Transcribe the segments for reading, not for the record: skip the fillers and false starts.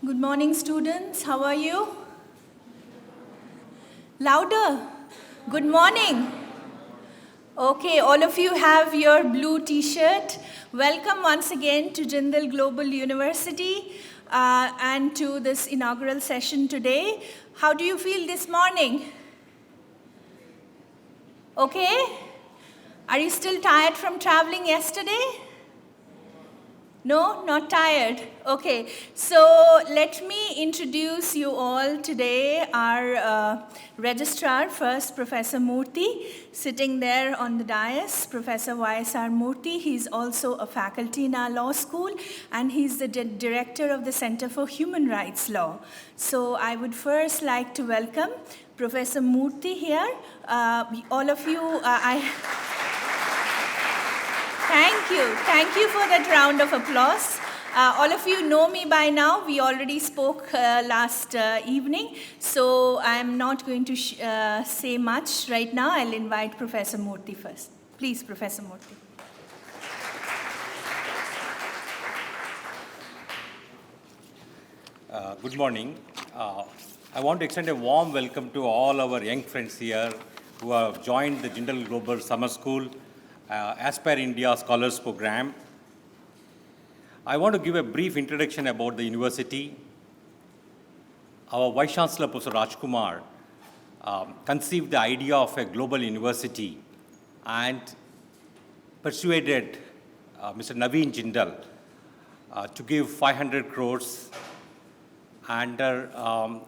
Good morning, students. How are you? Louder. Good morning. Okay, all of you have your blue t-shirt. Welcome once again to Jindal Global University and to this inaugural session today. How do you feel this morning? Okay? Are you still tired from traveling yesterday? No, not tired. Okay, so let me introduce you all today, our registrar, first Professor Murthy, sitting there on the dais, Professor Y.S.R. Murthy. He's also a faculty in our law school, and he's the director of the Center for Human Rights Law. So I would first like to welcome Professor Murthy here. All of you, Thank you for that round of applause. All of you know me by now. We already spoke last evening, so I'm not going to say much right now. I'll invite Professor Murthy first. Please, Professor Murthy. Good morning. I want to extend a warm welcome to all our young friends here who have joined the Jindal Global Summer School Aspire India Scholars Program. I want to give a brief introduction about the university. Our Vice Chancellor, Professor Rajkumar, conceived the idea of a global university and persuaded Mr. Naveen Jindal to give 500 crores under,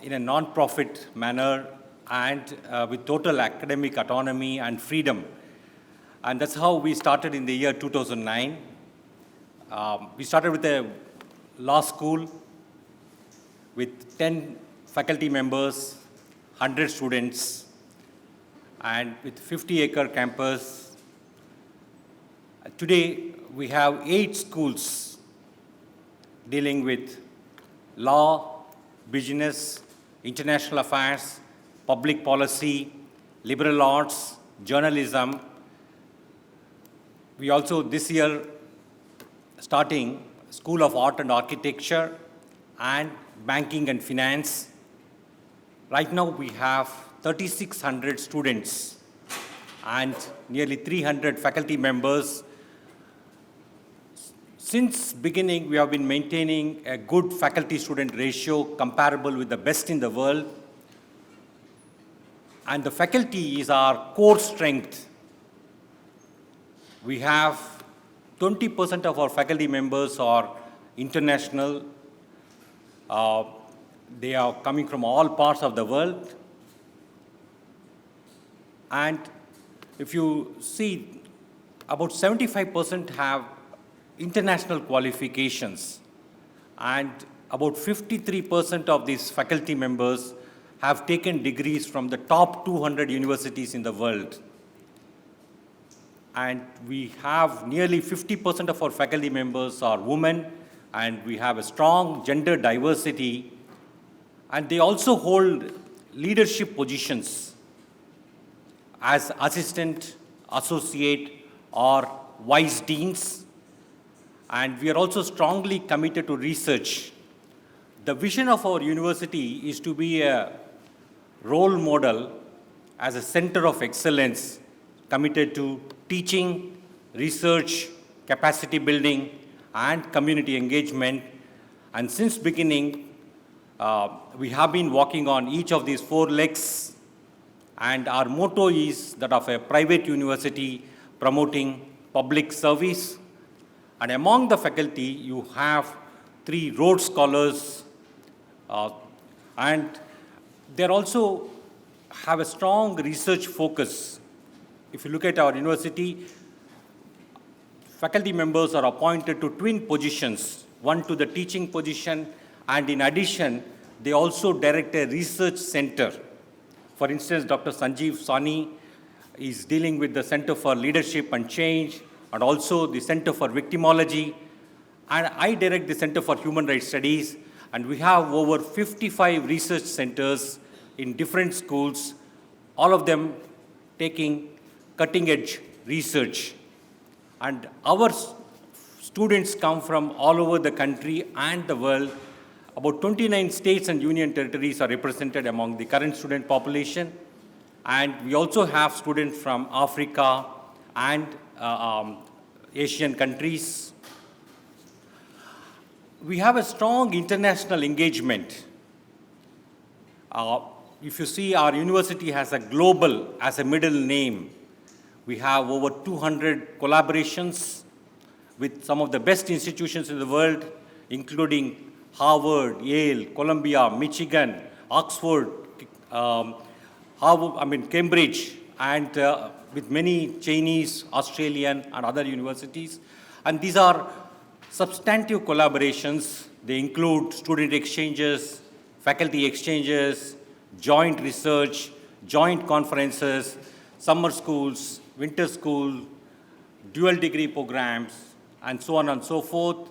in a non-profit manner and with total academic autonomy and freedom. And that's how we started in the year 2009. We started with a law school with 10 faculty members, 100 students, and with 50-acre campus. Today, we have 8 schools dealing with law, business, international affairs, public policy, liberal arts, journalism. We also, this year, starting School of Art and Architecture and Banking and Finance. Right now, we have 3,600 students and nearly 300 faculty members. Since beginning, we have been maintaining a good faculty-student ratio comparable with the best in the world. And the faculty is our core strength. We have 20% of our faculty members are international. They are coming from all parts of the world. And if you see, about 75% have international qualifications. And about 53% of these faculty members have taken degrees from the top 200 universities in the world. And we have nearly 50% of our faculty members are women, and we have a strong gender diversity. And they also hold leadership positions as assistant, associate, or vice deans. And we are also strongly committed to research. The vision of our university is to be a role model as a center of excellence committed to teaching, research, capacity building, and community engagement. And since beginning, we have been working on each of these 4 legs. And our motto is that of a private university promoting public service. And among the faculty, you have 3 Rhodes Scholars. And they also have a strong research focus. If you look at our university, faculty members are appointed to twin positions, one to the teaching position, and in addition, they also direct a research center. For instance, Dr. Sanjeev Sani is dealing with the Center for Leadership and Change, and also the Center for Victimology. And I direct the Center for Human Rights Studies, and we have over 55 research centers in different schools, all of them taking cutting-edge research. And our students come from all over the country and the world. About 29 states and union territories are represented among the current student population. And we also have students from Africa and Asian countries. We have a strong international engagement. If you see, our university has a global as a middle name. We have over 200 collaborations with some of the best institutions in the world, including Harvard, Yale, Columbia, Michigan, Oxford, Cambridge, and with many Chinese, Australian, and other universities. And these are substantive collaborations. They include student exchanges, faculty exchanges, joint research, joint conferences, summer schools, winter school, dual degree programs, and so on and so forth.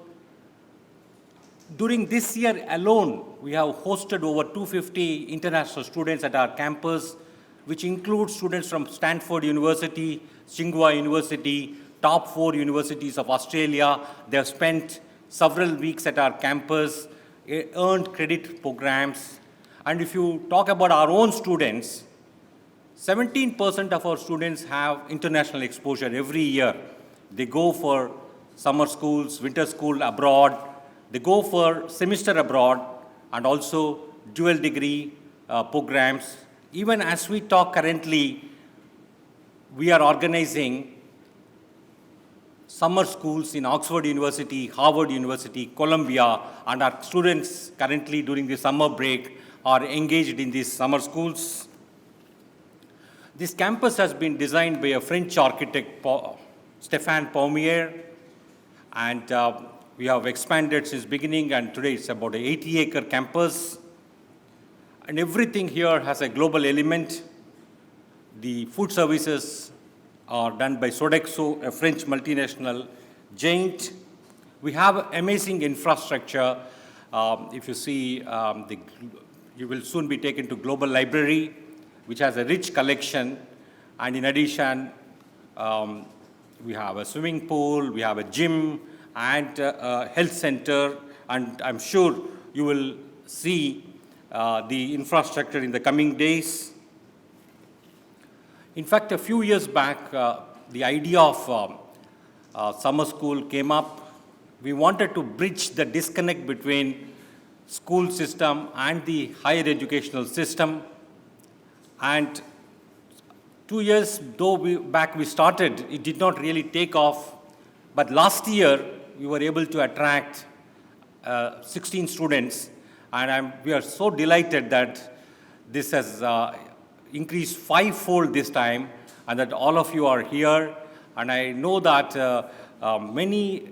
During this year alone, we have hosted over 250 international students at our campus, which includes students from Stanford University, Tsinghua University, top 4 universities of Australia. They have spent several weeks at our campus, earned credit programs. And if you talk about our own students, 17% of our students have international exposure every year. They go for summer schools, winter school abroad. They go for semester abroad and also dual degree programs. Even as we talk currently, we are organizing summer schools in Oxford University, Harvard University, Columbia, and our students currently during the summer break are engaged in these summer schools. This campus has been designed by a French architect, Stéphane Paumier, and we have expanded since beginning, and today it's about an 80-acre campus. And everything here has a global element. The food services are done by Sodexo, a French multinational giant. We have amazing infrastructure. If you see, you will soon be taken to Global Library, which has a rich collection. And in addition, we have a swimming pool, we have a gym, and a health center. And I'm sure you will see the infrastructure in the coming days. In fact, a few years back, the idea of summer school came up. We wanted to bridge the disconnect between school system and the higher educational system. And 2 years back we started, it did not really take off. But last year, we were able to attract 16 students. And we are so delighted that this has increased 5-fold this time, and that all of you are here. And I know that many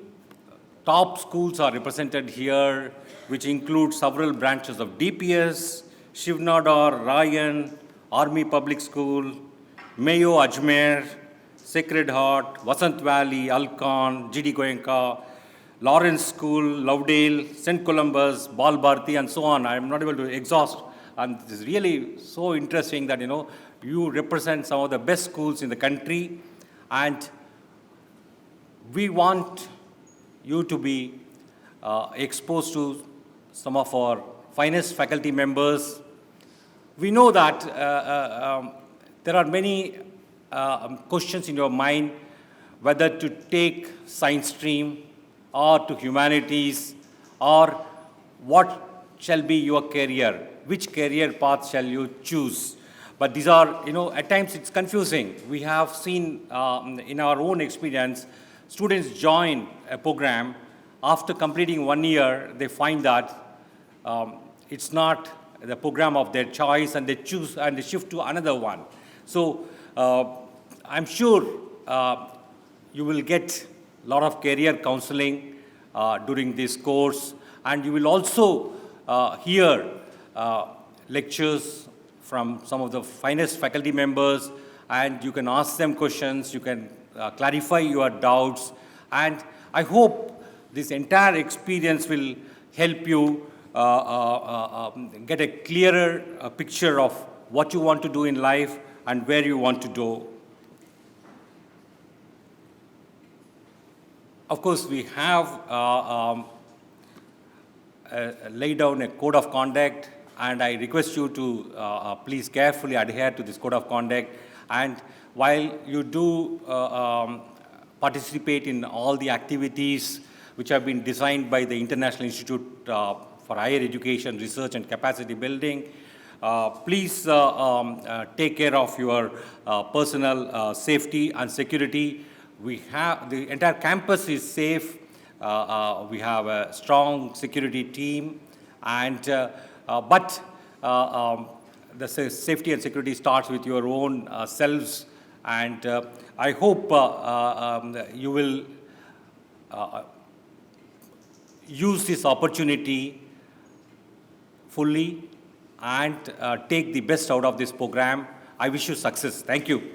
top schools are represented here, which include several branches of DPS, Shiv Nadar, Ryan, Army Public School, Mayo Ajmer, Sacred Heart, Vasant Valley, Alcon, GD Goenka, Lawrence School, Lovedale, St. Columbus, Bal Bharti, and so on. I'm not able to exhaust. And it's really so interesting that, you represent some of the best schools in the country. And we want you to be exposed to some of our finest faculty members. We know that there are many questions in your mind whether to take science stream or to humanities, or what shall be your career, which career path shall you choose. But these are, at times it's confusing. We have seen in our own experience, students join a program. After completing 1 year, they find that it's not the program of their choice, and they choose and they shift to another one. So I'm sure you will get a lot of career counseling during this course, and you will also hear lectures from some of the finest faculty members, and you can ask them questions, you can clarify your doubts, and I hope this entire experience will help you get a clearer picture of what you want to do in life and where you want to go. Of course, we have lay down a code of conduct, and I request you to please carefully adhere to this code of conduct. And while you do participate in all the activities which have been designed by the International Institute for Higher Education, Research and Capacity Building, please take care of your personal safety and security. We have, the entire campus is safe. We have a strong security team, and the safety and security starts with your own selves, and I hope you will use this opportunity fully and take the best out of this program. I wish you success. Thank you.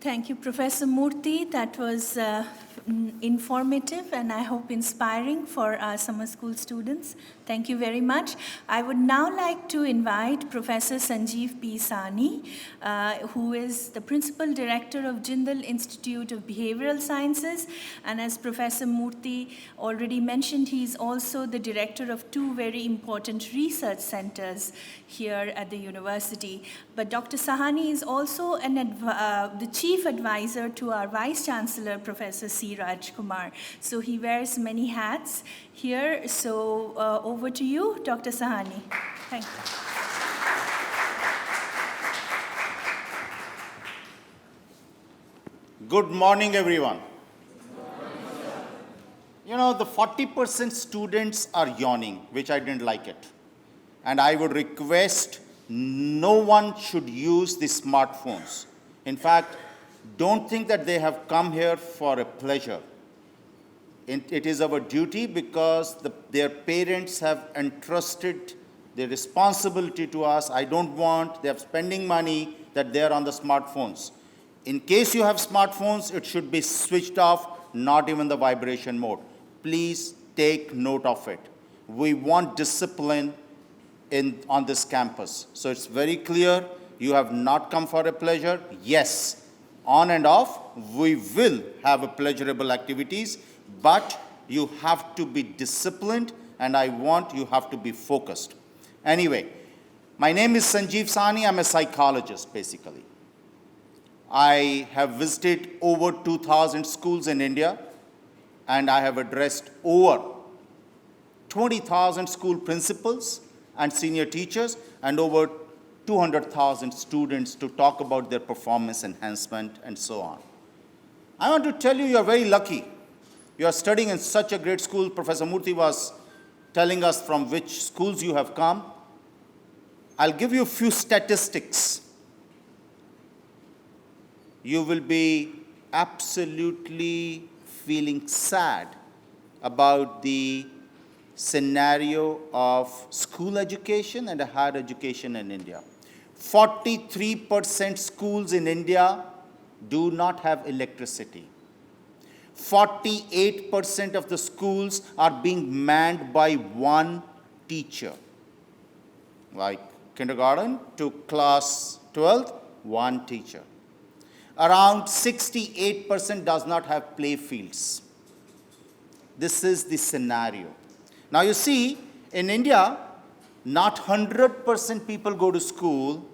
Thank you, Professor Murthy. That was informative and I hope inspiring for our summer school students. Thank you very much. I would now like to invite Professor Sanjeev P. Sani, who is the Principal Director of Jindal Institute of Behavioral Sciences. And as Professor Murthy already mentioned, he is also the director of two very important research centers here at the university. But Dr. Sahani is also the chief advisor to our Vice Chancellor, Professor C. Raj Kumar. So he wears many hats here. So over to you, Dr. Sahani. Thank you. Good morning, everyone. You know, the 40% students are yawning, which I didn't like it. And I would request no one should use the smartphones. In fact, don't think that they have come here for a pleasure. It is our duty because their parents have entrusted the responsibility to us. I don't want them spending money that they're on the smartphones. In case you have smartphones, it should be switched off, not even the vibration mode. Please take note of it. We want discipline on this campus. So it's very clear, you have not come for a pleasure. Yes, on and off, we will have a pleasurable activities, but you have to be disciplined, and you have to be focused. Anyway, my name is Sanjeev Sani. I'm a psychologist, basically. I have visited over 2,000 schools in India, and I have addressed over 20,000 school principals and senior teachers, and over 200,000 students to talk about their performance enhancement and so on. I want to tell you, you're very lucky. You are studying in such a great school. Professor Murthy was telling us from which schools you have come. I'll give you a few statistics. You will be absolutely feeling sad about the scenario of school education and higher education in India. 43% schools in India do not have electricity. 48% of the schools are being manned by one teacher. Like kindergarten to class 12th, one teacher. Around 68% does not have play fields. This is the scenario. Now you see, in India, not 100% people go to school.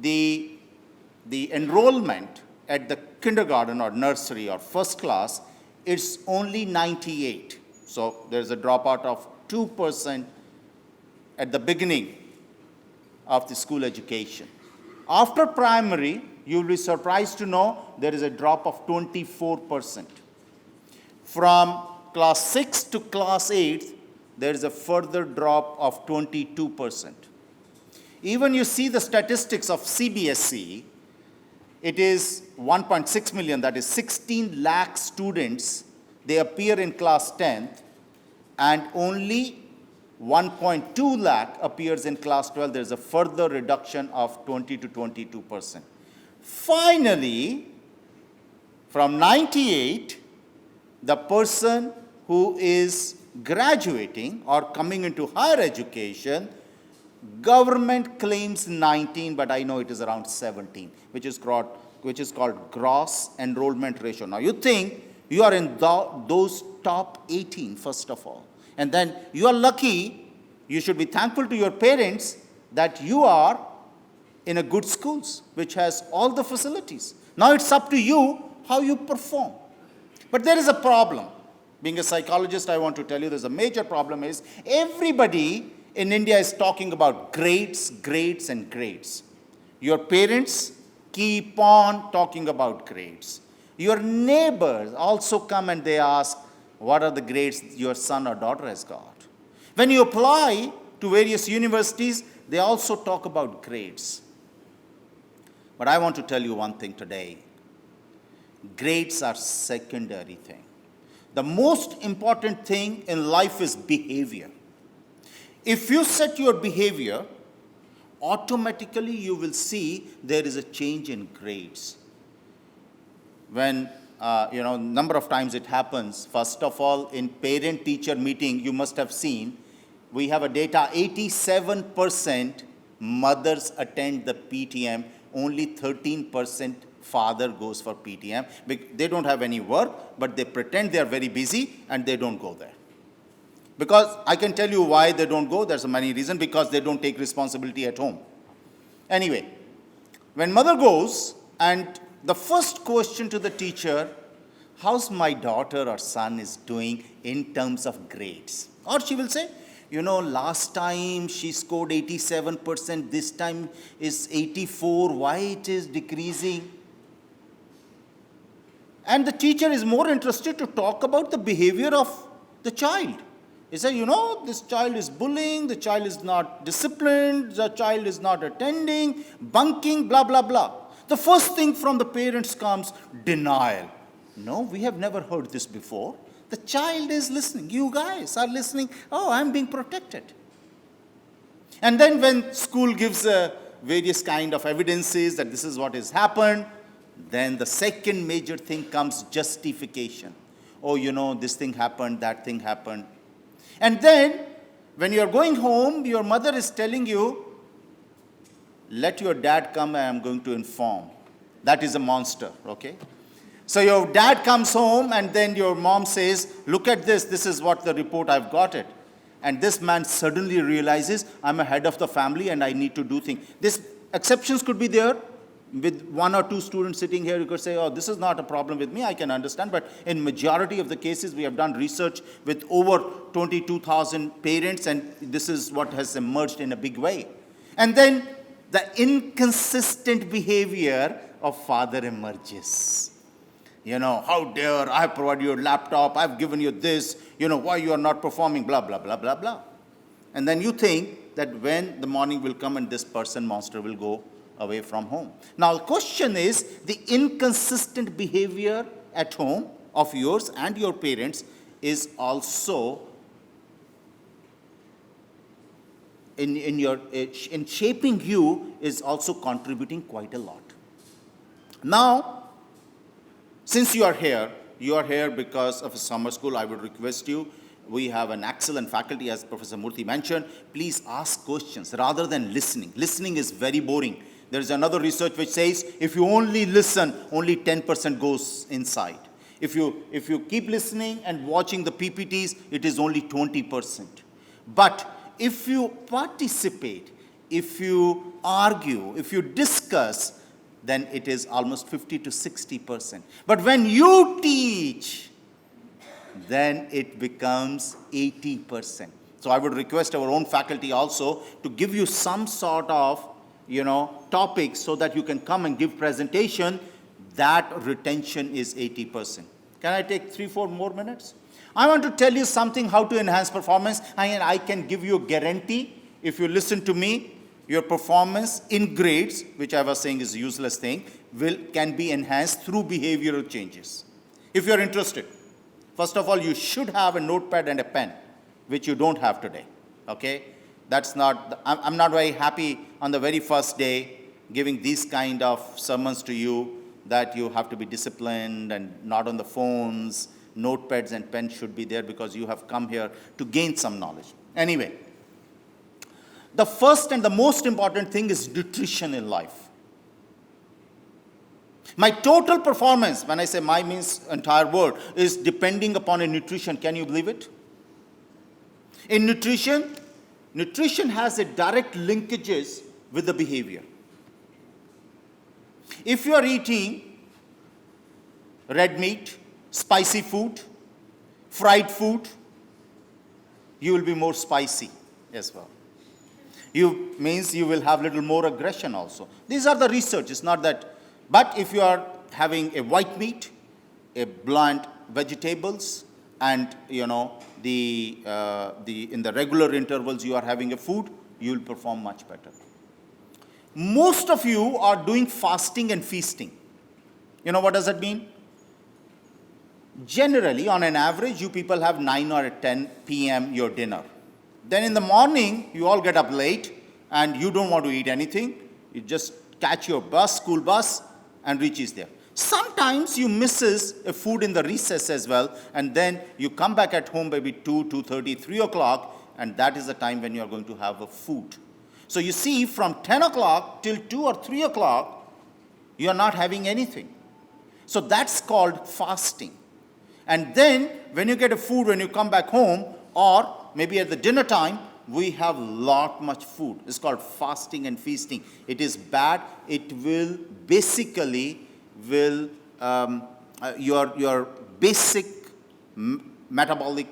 The enrollment at the kindergarten or nursery or first class, it's only 98. So there's a dropout of 2% at the beginning of the school education. After primary, you'll be surprised to know there is a drop of 24%. From class 6 to class 8, there is a further drop of 22%. Even you see the statistics of CBSE, it is 1.6 million, that is 16 lakh students, they appear in class 10th, and only 1.2 lakh appears in class 12. There is a further reduction of 20 to 22%. Finally, from 98, the person who is graduating or coming into higher education, government claims 19, but I know it is around 17, which is called gross enrollment ratio. Now you think you are in those top 18, first of all. And then you are lucky, you should be thankful to your parents that you are in a good schools, which has all the facilities. Now it's up to you how you perform. But there is a problem. Being a psychologist, I want to tell you there's a major problem is everybody in India is talking about grades, grades, and grades. Your parents keep on talking about grades. Your neighbors also come and they ask, what are the grades your son or daughter has got? When you apply to various universities, they also talk about grades. But I want to tell you one thing today. Grades are secondary thing. The most important thing in life is behavior. If you set your behavior, automatically you will see there is a change in grades. When, number of times it happens, first of all, in parent-teacher meeting, you must have seen, we have a data, 87% mothers attend the PTM, only 13% father goes for PTM. They don't have any work, but they pretend they are very busy and they don't go there. Because I can tell you why they don't go. There's many reasons. Because they don't take responsibility at home. Anyway, when mother goes and the first question to the teacher, how's my daughter or son is doing in terms of grades? Or she will say, last time she scored 87%, this time is 84, why it is decreasing? And the teacher is more interested to talk about the behavior of the child. He said, this child is bullying, the child is not disciplined, the child is not attending, bunking, blah, blah, blah. The first thing from the parents comes, denial. No, we have never heard this before. The child is listening. You guys are listening. Oh, I'm being protected. And then when school gives various kind of evidences that this is what has happened, then the second major thing comes justification. Oh, this thing happened, that thing happened. And then, when you are going home, your mother is telling you, let your dad come and I'm going to inform. That is a monster, okay? So your dad comes home and then your mom says, look at this is what the report, I've got it. And this man suddenly realizes, I'm a head of the family and I need to do things. These exceptions could be there. With one or two students sitting here, you could say, oh, this is not a problem with me, I can understand. But in majority of the cases, we have done research with over 22,000 parents, and this is what has emerged in a big way. And then the inconsistent behavior of father emerges. How dare I provide you a laptop, I've given you this, why you are not performing, blah, blah, blah, blah, blah. And then you think that when the morning will come and this monster will go away from home. Now, the question is, the inconsistent behavior at home of yours and your parents is also in shaping you is also contributing quite a lot. Now, since you are here because of a summer school, I would request you, we have an excellent faculty, as Professor Murthy mentioned. Please ask questions rather than listening. Listening is very boring. There is another research which says if you only listen, only 10% goes inside. If you keep listening and watching the PPTs, it is only 20%. But if you participate, if you argue, if you discuss, then it is almost 50 to 60%. But when you teach, then it becomes 80%. So I would request our own faculty also to give you some sort of topics so that you can come and give presentation. That retention is 80%. Can I take 3-4 more minutes? I want to tell you something how to enhance performance, and I can give you a guarantee. If you listen to me, your performance in grades, which I was saying is a useless thing, can be enhanced through behavioral changes. If you're interested, first of all, you should have a notepad and a pen, which you don't have today, okay? I'm not very happy on the very first day giving these kind of sermons to you that you have to be disciplined and not on the phones, notepads and pens should be there because you have come here to gain some knowledge. Anyway, the first and the most important thing is nutrition in life. My total performance, when I say my means entire word, is depending upon a nutrition. Can you believe it? In nutrition has a direct linkages with the behavior. If you are eating red meat, spicy food, fried food, you will be more spicy as well. Means you will have little more aggression also. These are the research. It's not that. But if you are having a white meat, a bland vegetables, and in the regular intervals you are having a food, you will perform much better. Most of you are doing fasting and feasting. You know what does that mean? Generally, on an average, you people have 9 or 10 p.m. your dinner. Then in the morning, you all get up late and you don't want to eat anything. You just catch your bus, school bus, and reaches there. Sometimes you misses a food in the recess as well, and then you come back at home maybe 2, 2:30, 3 o'clock, and that is the time when you are going to have a food. So you see, from 10 o'clock till 2 or 3 o'clock, you are not having anything. So that's called fasting. And then when you get a food when you come back home, or maybe at the dinner time, we have much food. It's called fasting and feasting. It is bad. It will basically your basic metabolic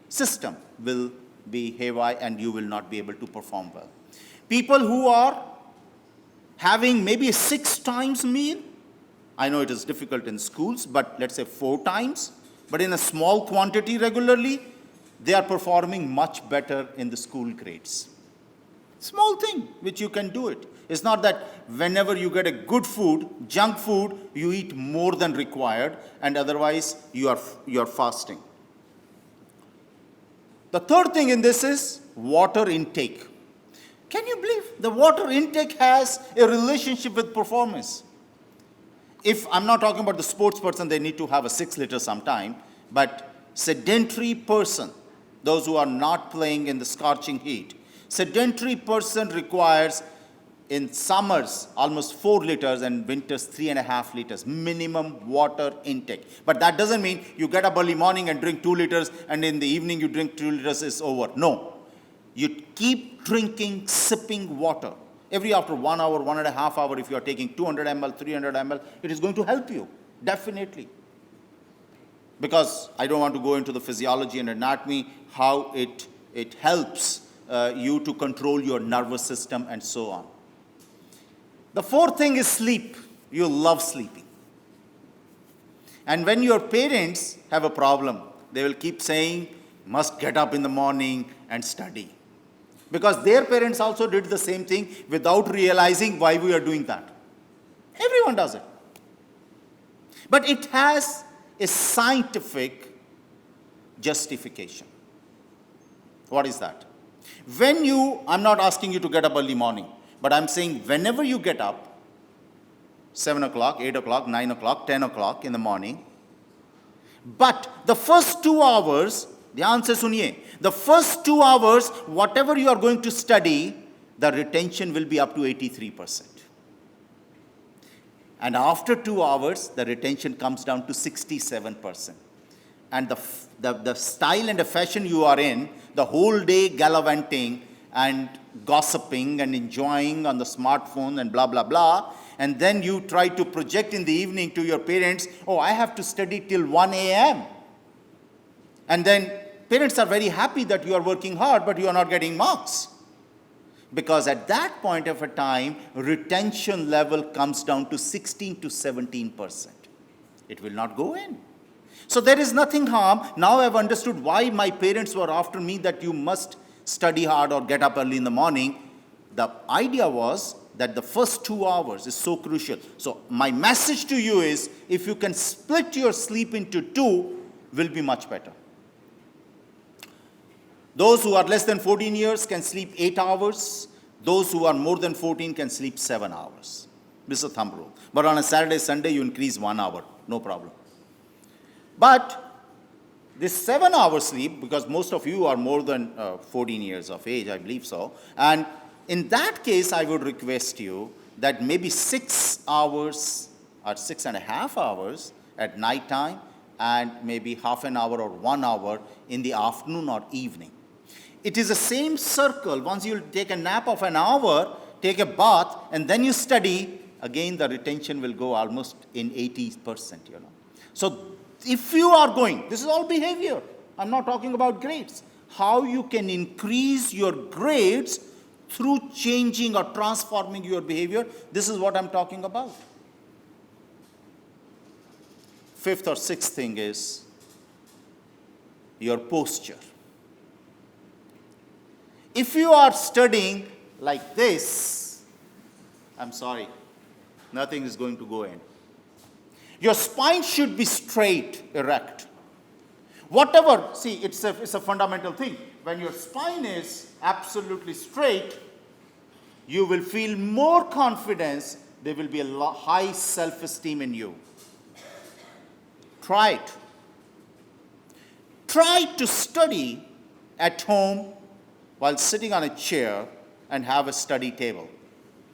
system will be haywire and you will not be able to perform well. People who are having maybe a 6 times meal, I know it is difficult in schools, but let's say 4 times, but in a small quantity regularly, they are performing much better in the school grades. Small thing, which you can do it. It's not that whenever you get a good food, junk food, you eat more than required, and otherwise you are fasting. The third thing in this is water intake. Can you believe the water intake has a relationship with performance? If I'm not talking about the sports person, they need to have a 6 liter sometime, but sedentary person, those who are not playing in the scorching heat, sedentary person requires in summers almost 4 liters and winters 3.5 liters minimum water intake. But that doesn't mean you get up early morning and drink 2 liters and in the evening you drink 2 liters, is over. No. You keep drinking, sipping water. Every after 1 hour, 1.5 hours, if you are taking 200 ml, 300 ml, it is going to help you, definitely. Because I don't want to go into the physiology and anatomy, how it helps you to control your nervous system and so on. The fourth thing is sleep. You love sleeping. And when your parents have a problem, they will keep saying, must get up in the morning and study. Because their parents also did the same thing without realizing why we are doing that. Everyone does it. But it has a scientific justification. What is that? I'm not asking you to get up early morning, but I'm saying whenever you get up, 7 o'clock, 8 o'clock, 9 o'clock, 10 o'clock in the morning, but the first 2 hours, ध्यान से सुनिए, the first 2 hours, whatever you are going to study, the retention will be up to 83%. And after 2 hours, the retention comes down to 67%. And the style and the fashion you are in, the whole day gallivanting and gossiping and enjoying on the smartphone and blah, blah, blah, and then you try to project in the evening to your parents, oh, I have to study till 1 a.m. And then parents are very happy that you are working hard, but you are not getting marks. Because at that point of a time, retention level comes down to 16 to 17%. It will not go in. So there is nothing harm. Now I've understood why my parents were after me that you must study hard or get up early in the morning. The idea was that the first 2 hours is so crucial. So my message to you is, if you can split your sleep into 2, will be much better. Those who are less than 14 years can sleep 8 hours. Those who are more than 14 can sleep 7 hours. This is a thumb rule. But on a Saturday, Sunday, you increase 1 hour. No problem. But this 7-hour sleep, because most of you are more than 14 years of age, I believe so. And in that case, I would request you that maybe 6 hours or 6.5 hours at night time, and maybe half an hour or 1 hour in the afternoon or evening. It is the same circle. Once you take a nap of an hour, take a bath, and then you study, again the retention will go almost in 80%, So if you are going, this is all behavior. I'm not talking about grades. How you can increase your grades through changing or transforming your behavior, this is what I'm talking about. Fifth or sixth thing is your posture. If you are studying like this, I'm sorry, nothing is going to go in. Your spine should be straight, erect. Whatever, see, it's a fundamental thing. When your spine is absolutely straight, you will feel more confidence. There will be a high self-esteem in you. Try it. Try to study at home while sitting on a chair and have a study table.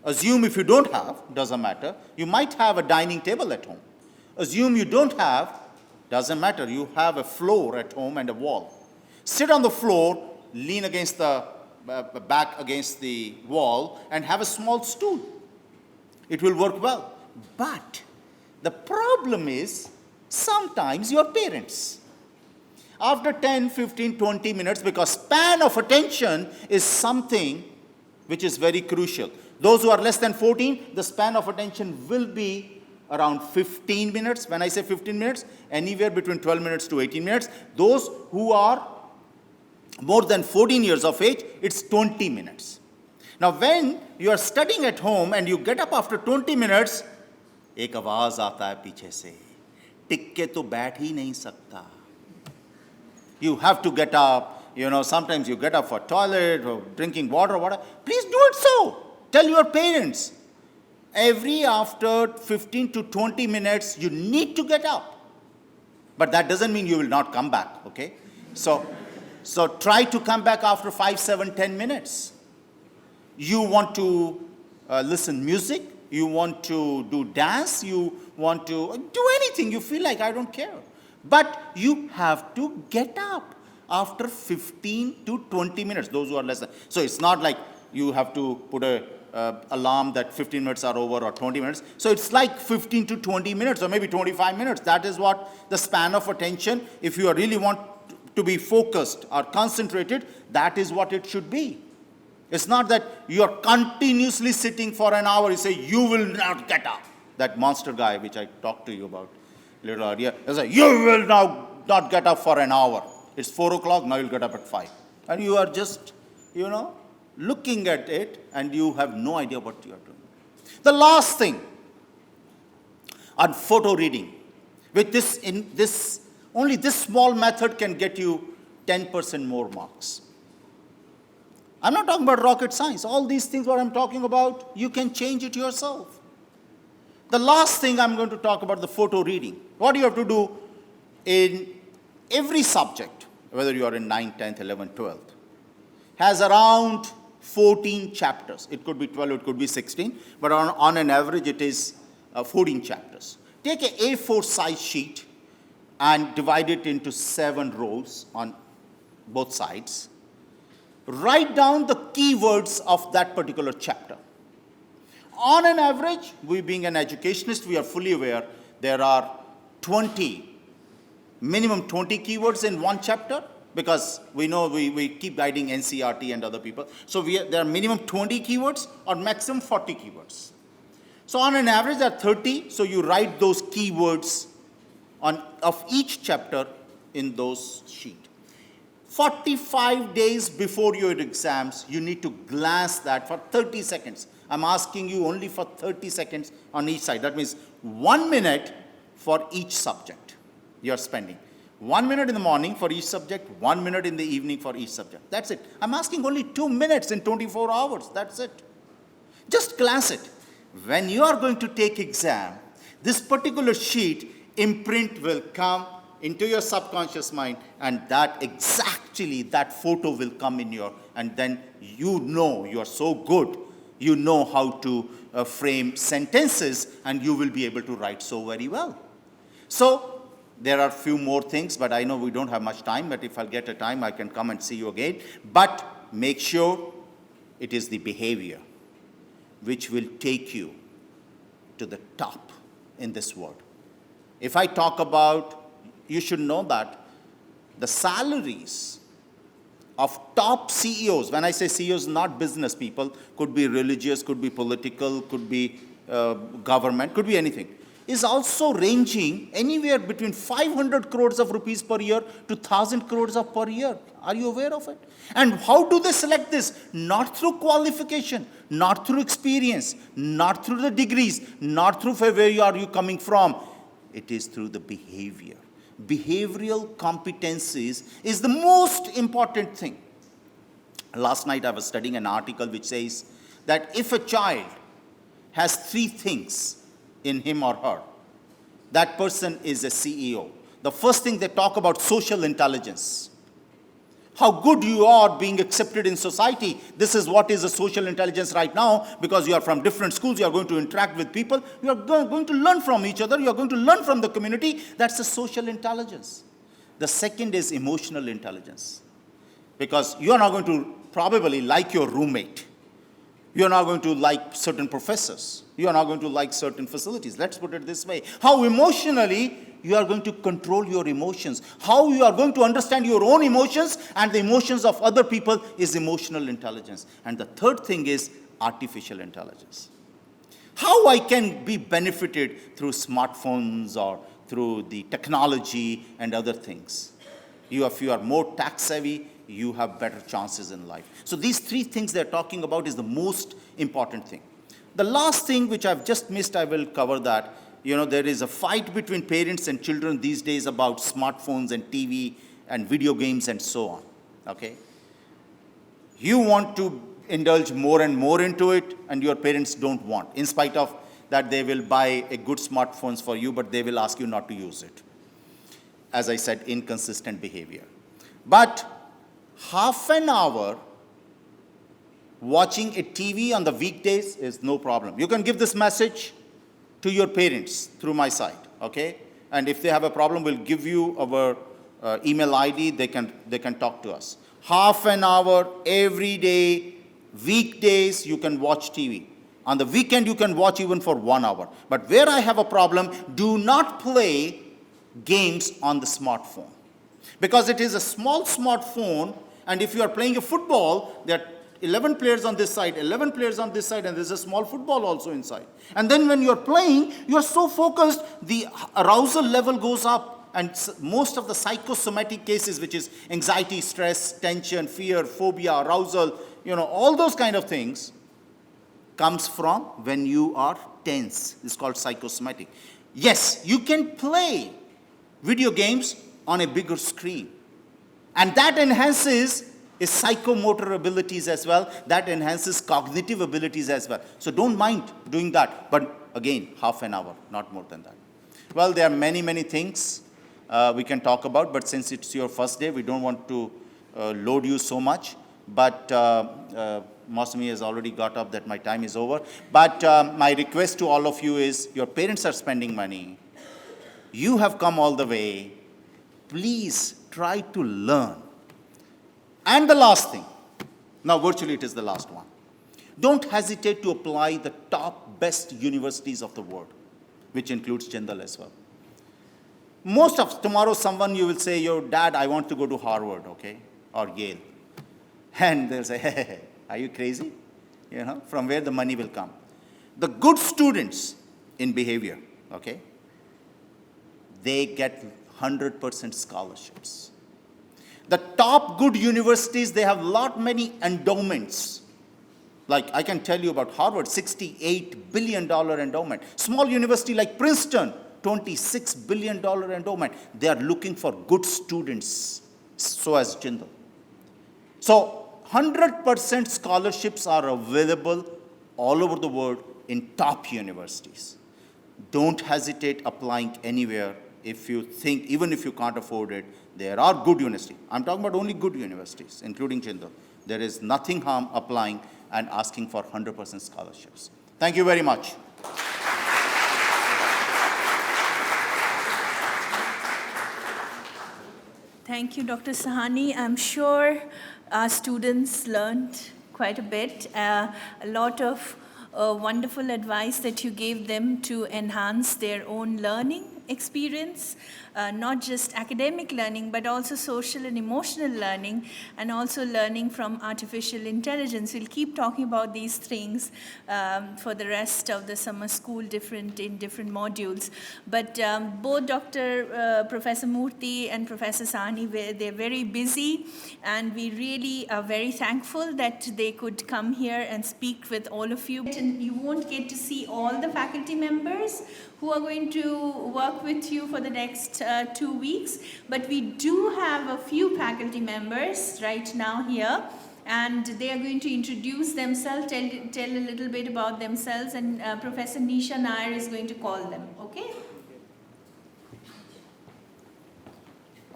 Assume if you don't have, doesn't matter. You might have a dining table at home. Assume you don't have, doesn't matter. You have a floor at home and a wall. Sit on the floor, lean against the back against the wall, and have a small stool. It will work well. But the problem is sometimes your parents, after 10, 15, 20 minutes, because span of attention is something which is very crucial. Those who are less than 14, the span of attention will be around 15 minutes. When I say 15 minutes, anywhere between 12 minutes to 18 minutes. Those who are more than 14 years of age, it's 20 minutes. Now, when you are studying at home and you get up after 20 minutes, एक आवाज आता है पीछे से, टिक के तो बैठ ही नहीं सकता. You have to get up, sometimes you get up for toilet or drinking water or whatever. Please do it so. Tell your parents. Every after 15 to 20 minutes, you need to get up. But that doesn't mean you will not come back, okay? So try to come back after 5, 7, 10 minutes. You want to listen music, you want to do dance, you want to do anything you feel like, I don't care. But you have to get up after 15 to 20 minutes, those who are less than. So it's not like you have to put a alarm that 15 minutes are over or 20 minutes. So it's like 15 to 20 minutes or maybe 25 minutes. That is what the span of attention, if you really want to be focused or concentrated, that is what it should be. It's not that you are continuously sitting for an hour. You say, you will not get up. That monster guy, which I talked to you about a little earlier, he said, you will now not get up for an hour. It's 4 o'clock, now you'll get up at 5. And you are just, looking at it, and you have no idea what you are doing. The last thing, on photo reading, with only this small method can get you 10% more marks. I'm not talking about rocket science. All these things what I'm talking about, you can change it yourself. The last thing I'm going to talk about, the photo reading. What you have to do in every subject, whether you are in 9th, 10th, 11th, 12th, has around 14 chapters. It could be 12, it could be 16, but on an average it is 14 chapters. Take an A4 size sheet and divide it into 7 rows on both sides. Write down the keywords of that particular chapter. On an average, we being an educationist, we are fully aware there are minimum 20 keywords in one chapter, because we know we keep guiding NCERT and other people. So there are minimum 20 keywords or maximum 40 keywords. So on an average, there are 30. So you write those keywords of each chapter in those sheets. 45 days before your exams, you need to glance that for 30 seconds. I'm asking you only for 30 seconds on each side. That means 1 minute for each subject you're spending. 1 minute in the morning for each subject, 1 minute in the evening for each subject. That's it. I'm asking only 2 minutes in 24 hours. That's it. Just glance it. When you are going to take exam, this particular sheet, imprint will come into your subconscious mind, and that exactly, that photo will come in your, and then you know, you are so good, you know how to frame sentences, and you will be able to write so very well. So there are few more things, but I know we don't have much time, but if I'll get a time, I can come and see you again. But make sure it is the behavior which will take you to the top in this world. If I talk about, you should know that the salaries of top CEOs, when I say CEOs, not business people, could be religious, could be political, could be government, could be anything, is also ranging anywhere between 500 crores of rupees per year to 1,000 crores of per year. Are you aware of it? And how do they select this? Not through qualification, not through experience, not through the degrees, not through where are you coming from. It is through the behavior. Behavioral competencies is the most important thing. Last night I was studying an article which says that if a child has 3 things in him or her, that person is a CEO. The first thing they talk about, social intelligence. How good you are being accepted in society. This is what is a social intelligence right now, because you are from different schools, you are going to interact with people, you are going to learn from each other, you are going to learn from the community. That's a social intelligence. The second is emotional intelligence, because you are not going to probably like your roommate. You are not going to like certain professors. You are not going to like certain facilities. Let's put it this way. How emotionally you are going to control your emotions. How you are going to understand your own emotions and the emotions of other people is emotional intelligence. And the third thing is artificial intelligence. How I can be benefited through smartphones or through the technology and other things. If you are more tax savvy, you have better chances in life. So these 3 things they're talking about is the most important thing. The last thing which I've just missed, I will cover that. There is a fight between parents and children these days about smartphones and TV and video games and so on. Okay? You want to indulge more and more into it, and your parents don't want. In spite of that, they will buy a good smartphones for you, but they will ask you not to use it. As I said, inconsistent behavior. But half an hour watching a TV on the weekdays is no problem. You can give this message to your parents through my site, okay? And if they have a problem, we'll give you our email ID. They can talk to us. Half an hour every day, weekdays, you can watch TV. On the weekend, you can watch even for 1 hour. But where I have a problem, do not play games on the smartphone. Because it is a small smartphone, and if you are playing a football, there are 11 players on this side, 11 players on this side, and there's a small football also inside. And then when you're playing, you're so focused, the arousal level goes up. And most of the psychosomatic cases, which is anxiety, stress, tension, fear, phobia, arousal, all those kind of things, comes from when you are tense. It's called psychosomatic. Yes, you can play video games on a bigger screen. And that enhances his psychomotor abilities as well. That enhances cognitive abilities as well. So don't mind doing that. But again, half an hour, not more than that. Well, there are many, many things we can talk about. But since it's your first day, we don't want to load you so much. But Masumi has already got up that my time is over. But my request to all of you is, your parents are spending money. You have come all the way. Please try to learn. And the last thing, now virtually it is the last one. Don't hesitate to apply the top best universities of the world, which includes Jindal as well. Most of tomorrow, someone you will say, your dad, I want to go to Harvard, okay, or Yale. And they'll say, hey, are you crazy? From where the money will come. The good students in behavior, okay, they get 100% scholarships. The top good universities, they have many endowments. Like I can tell you about Harvard, $68 billion endowment. Small university like Princeton, $26 billion endowment. They are looking for good students, so as Jindal. So 100% scholarships are available all over the world in top universities. Don't hesitate applying anywhere. if you think, even if you can't afford it, there are good universities. I'm talking about only good universities, including Jindal. There is nothing harm applying and asking for 100% scholarships. Thank you very much. Thank you, Dr. Sahani. I'm sure our students learned quite a bit, a lot of wonderful advice that you gave them to enhance their own learning experience, not just academic learning, but also social and emotional learning, and also learning from artificial intelligence. We'll keep talking about these things for the rest of the summer school in different modules. But both Professor Murthy and Professor Sahni, they're very busy, and we really are very thankful that they could come here and speak with all of you. And you won't get to see all the faculty members who are going to work with you for the next 2 weeks. But we do have a few faculty members right now here, and they are going to introduce themselves, tell a little bit about themselves, and Professor Nisha Nair is going to call them, okay?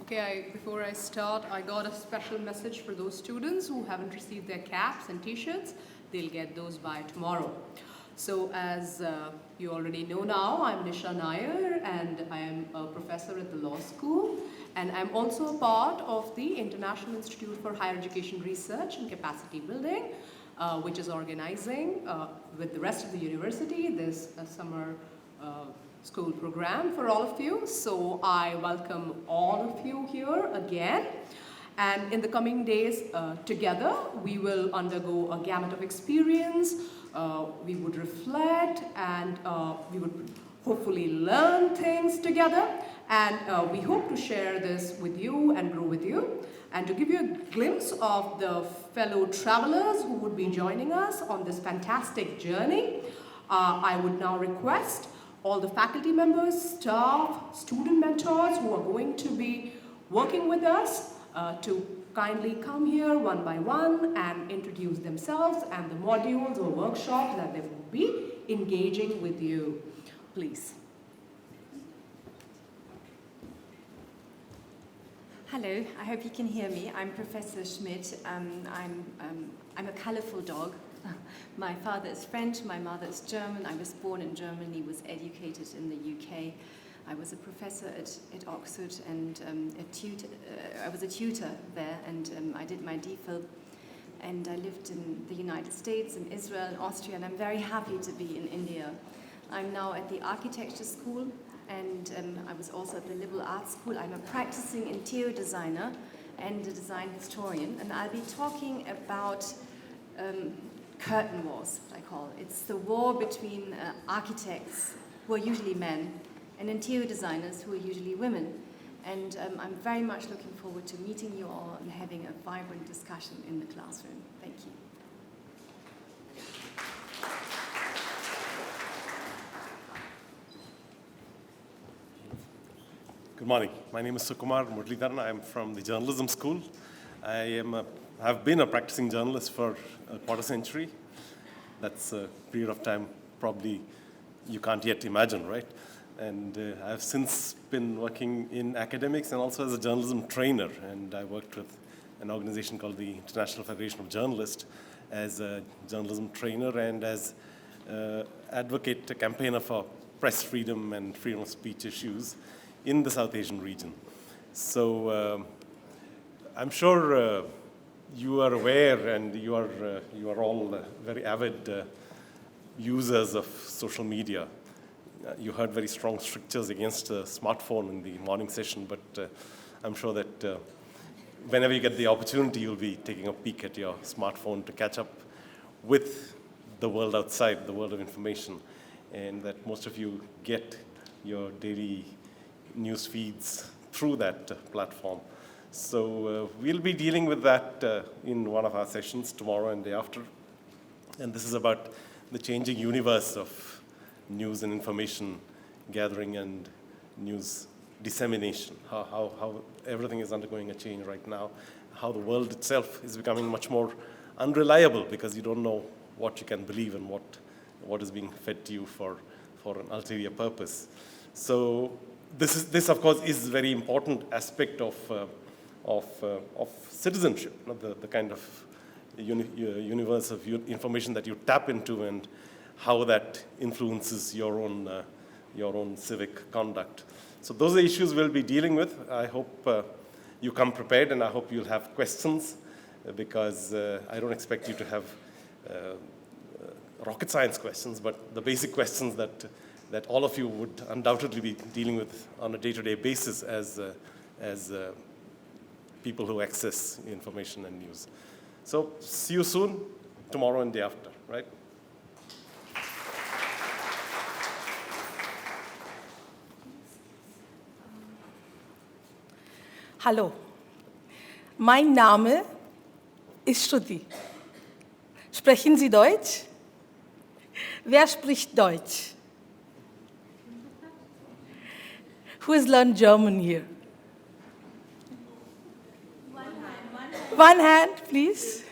Okay, before I start, I got a special message for those students who haven't received their caps and t-shirts. They'll get those by tomorrow. So as you already know now, I'm Nisha Nair, and I am a professor at the law school, and I'm also a part of the International Institute for Higher Education Research and Capacity Building, which is organizing with the rest of the university this summer school program for all of you. So I welcome all of you here again. And in the coming days together, we will undergo a gamut of experience. We would reflect, and we would hopefully learn things together. And we hope to share this with you and grow with you. And to give you a glimpse of the fellow travelers who would be joining us on this fantastic journey, I would now request all the faculty members, staff, student mentors who are going to be working with us to kindly come here one by one and introduce themselves and the modules or workshops that they will be engaging with you. Please. Hello, I hope you can hear me. I'm Professor Schmidt. I'm a colorful dog. My father is French, my mother is German. I was born in Germany, was educated in the UK. I was a professor at Oxford and I was a tutor there, and I did my DPhil. And I lived in the United States, in Israel, and Austria, and I'm very happy to be in India. I'm now at the architecture school, and I was also at the liberal arts school. I'm a practicing interior designer and a design historian, and I'll be talking about curtain wars, I call it. It's the war between architects, who are usually men, and interior designers, who are usually women. And I'm very much looking forward to meeting you all and having a vibrant discussion in the classroom. Thank you. Good morning. My name is Sukumar Muralidharan. I am from the journalism school. I have been a practicing journalist for a quarter century. That's a period of time probably you can't yet imagine, right? And I've since been working in academics and also as a journalism trainer. And I worked with an organization called the International Federation of Journalists as a journalism trainer and as advocate, a campaigner for press freedom and freedom of speech issues in the South Asian region. So I'm sure you are aware, and you are all very avid users of social media. You heard very strong strictures against a smartphone in the morning session, but I'm sure that whenever you get the opportunity, you'll be taking a peek at your smartphone to catch up with the world outside, the world of information, and that most of you get your daily news feeds through that platform. So we'll be dealing with that in one of our sessions tomorrow and day after. And this is about the changing universe of news and information gathering and news dissemination, how everything is undergoing a change right now, how the world itself is becoming much more unreliable because you don't know what you can believe and what is being fed to you for an ulterior purpose. So this of course is a very important aspect of citizenship, the kind of universe of information that you tap into and how that influences your own civic conduct. So those are the issues we'll be dealing with. I hope you come prepared, and I hope you'll have questions, because I don't expect you to have rocket science questions, but the basic questions that all of you would undoubtedly be dealing with on a day-to-day basis as people who access information and news. So see you soon, tomorrow and the day after, right? Hallo, mein Name ist Shruti. Sprechen Sie Deutsch? Wer spricht Deutsch? Who has learned German here? One hand, please.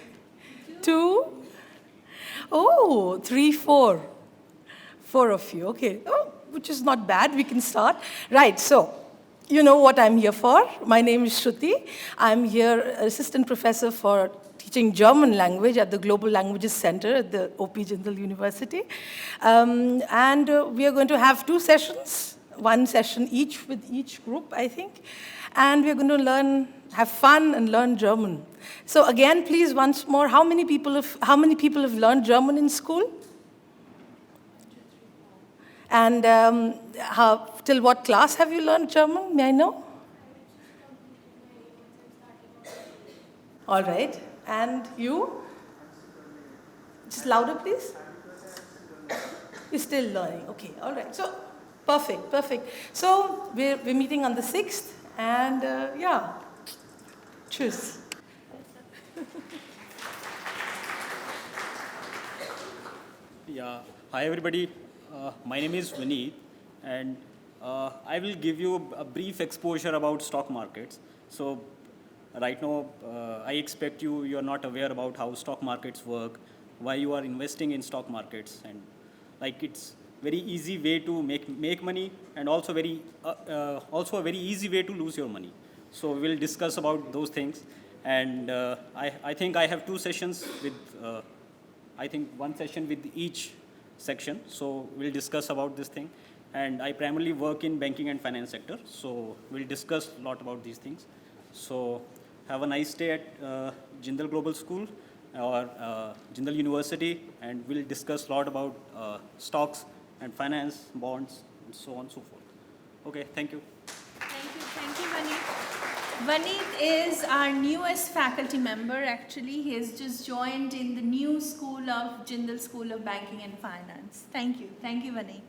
Two. Oh, 3, 4. 4 of you, okay. Oh, which is not bad, we can start. Right, so, you know what I'm here for. My name is Shruti. I'm here assistant professor for teaching German language at the Global Languages Center at the OP Jindal University. And we are going to have 2 sessions, 1 session each with each group, I think. And we're going to have fun and learn German. So again, please, once more, how many people have learned German in school? And till what class have you learned German? May I know? All right. And you? Just louder, please. You're still learning. Okay. All right. So, perfect. So, we're meeting on the 6th. And yeah, tschüss. Yeah. Hi, everybody. My name is Vineet, and I will give you a brief exposure about stock markets. So right now, I expect you are not aware about how stock markets work, why you are investing in stock markets, and like it's very easy way to make money, and also also a very easy way to lose your money. So we'll discuss about those things, and I think I have 2 sessions with I think 1 session with each section. So we'll discuss about this thing. And I primarily work in banking and finance sector. So we'll discuss a lot about these things. So have a nice day at Jindal Global School or Jindal University. And we'll discuss a lot about stocks and finance, bonds, and so on and so forth. Okay, thank you. Thank you, Vaneet. Vaneet is our newest faculty member, actually. He has just joined in the new school of Jindal School of Banking and Finance. Thank you, Vaneet.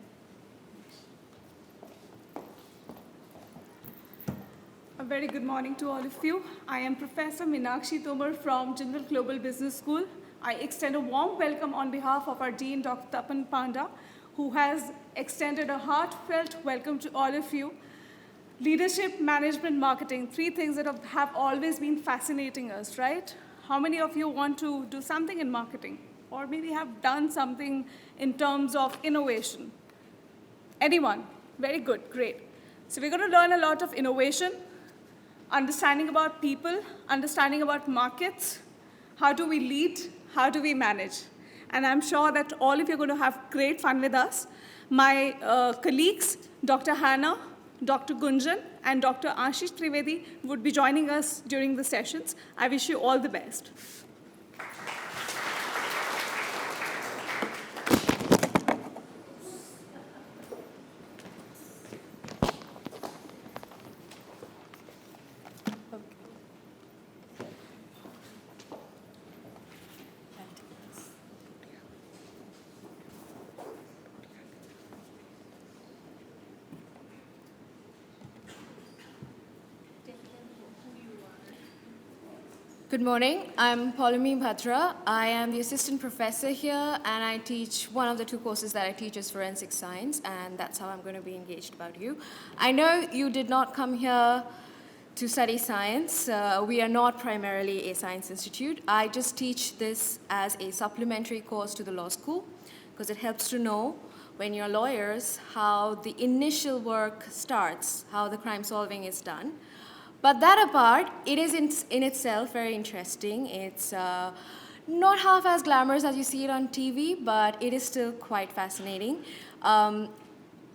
A very good morning to all of you. I am Professor Meenakshi Tomar from Jindal Global Business School. I extend a warm welcome on behalf of our Dean, Dr. Tapan Panda, who has extended a heartfelt welcome to all of you. Leadership, management, marketing, 3 things that have always been fascinating us, right? How many of you want to do something in marketing? Or maybe have done something in terms of innovation? Anyone? Very good, great. So we're going to learn a lot of innovation, understanding about people, understanding about markets, how do we lead, how do we manage? And I'm sure that all of you are going to have great fun with us. My colleagues, Dr. Hannah, Dr. Gunjan, and Dr. Ashish Trivedi would be joining us during the sessions. I wish you all the best. Good morning. I'm Paulami Bhadra. I am the assistant professor here, and I teach one of the 2 courses that I teach is forensic science, and that's how I'm going to be engaged about you. I know you did not come here to study science. We are not primarily a science institute. I just teach this as a supplementary course to the law school because it helps to know when you're lawyers, how the initial work starts, how the crime solving is done. But that apart, it is in itself very interesting. It's not half as glamorous as you see it on TV, but it is still quite fascinating.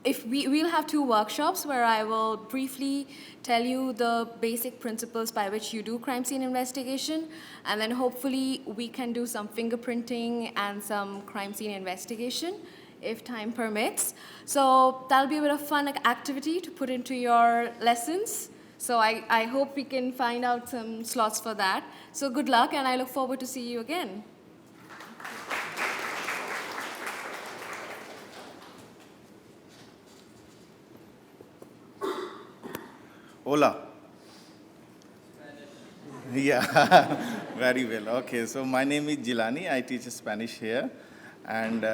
If we'll have 2 workshops where I will briefly tell you the basic principles by which you do crime scene investigation, and then hopefully we can do some fingerprinting and some crime scene investigation if time permits. So that'll be a bit of fun activity to put into your lessons. So I hope we can find out some slots for that. So good luck, and I look forward to see you again. Hola. Yeah, very well. Okay, so my name is Jilani. I teach Spanish here. And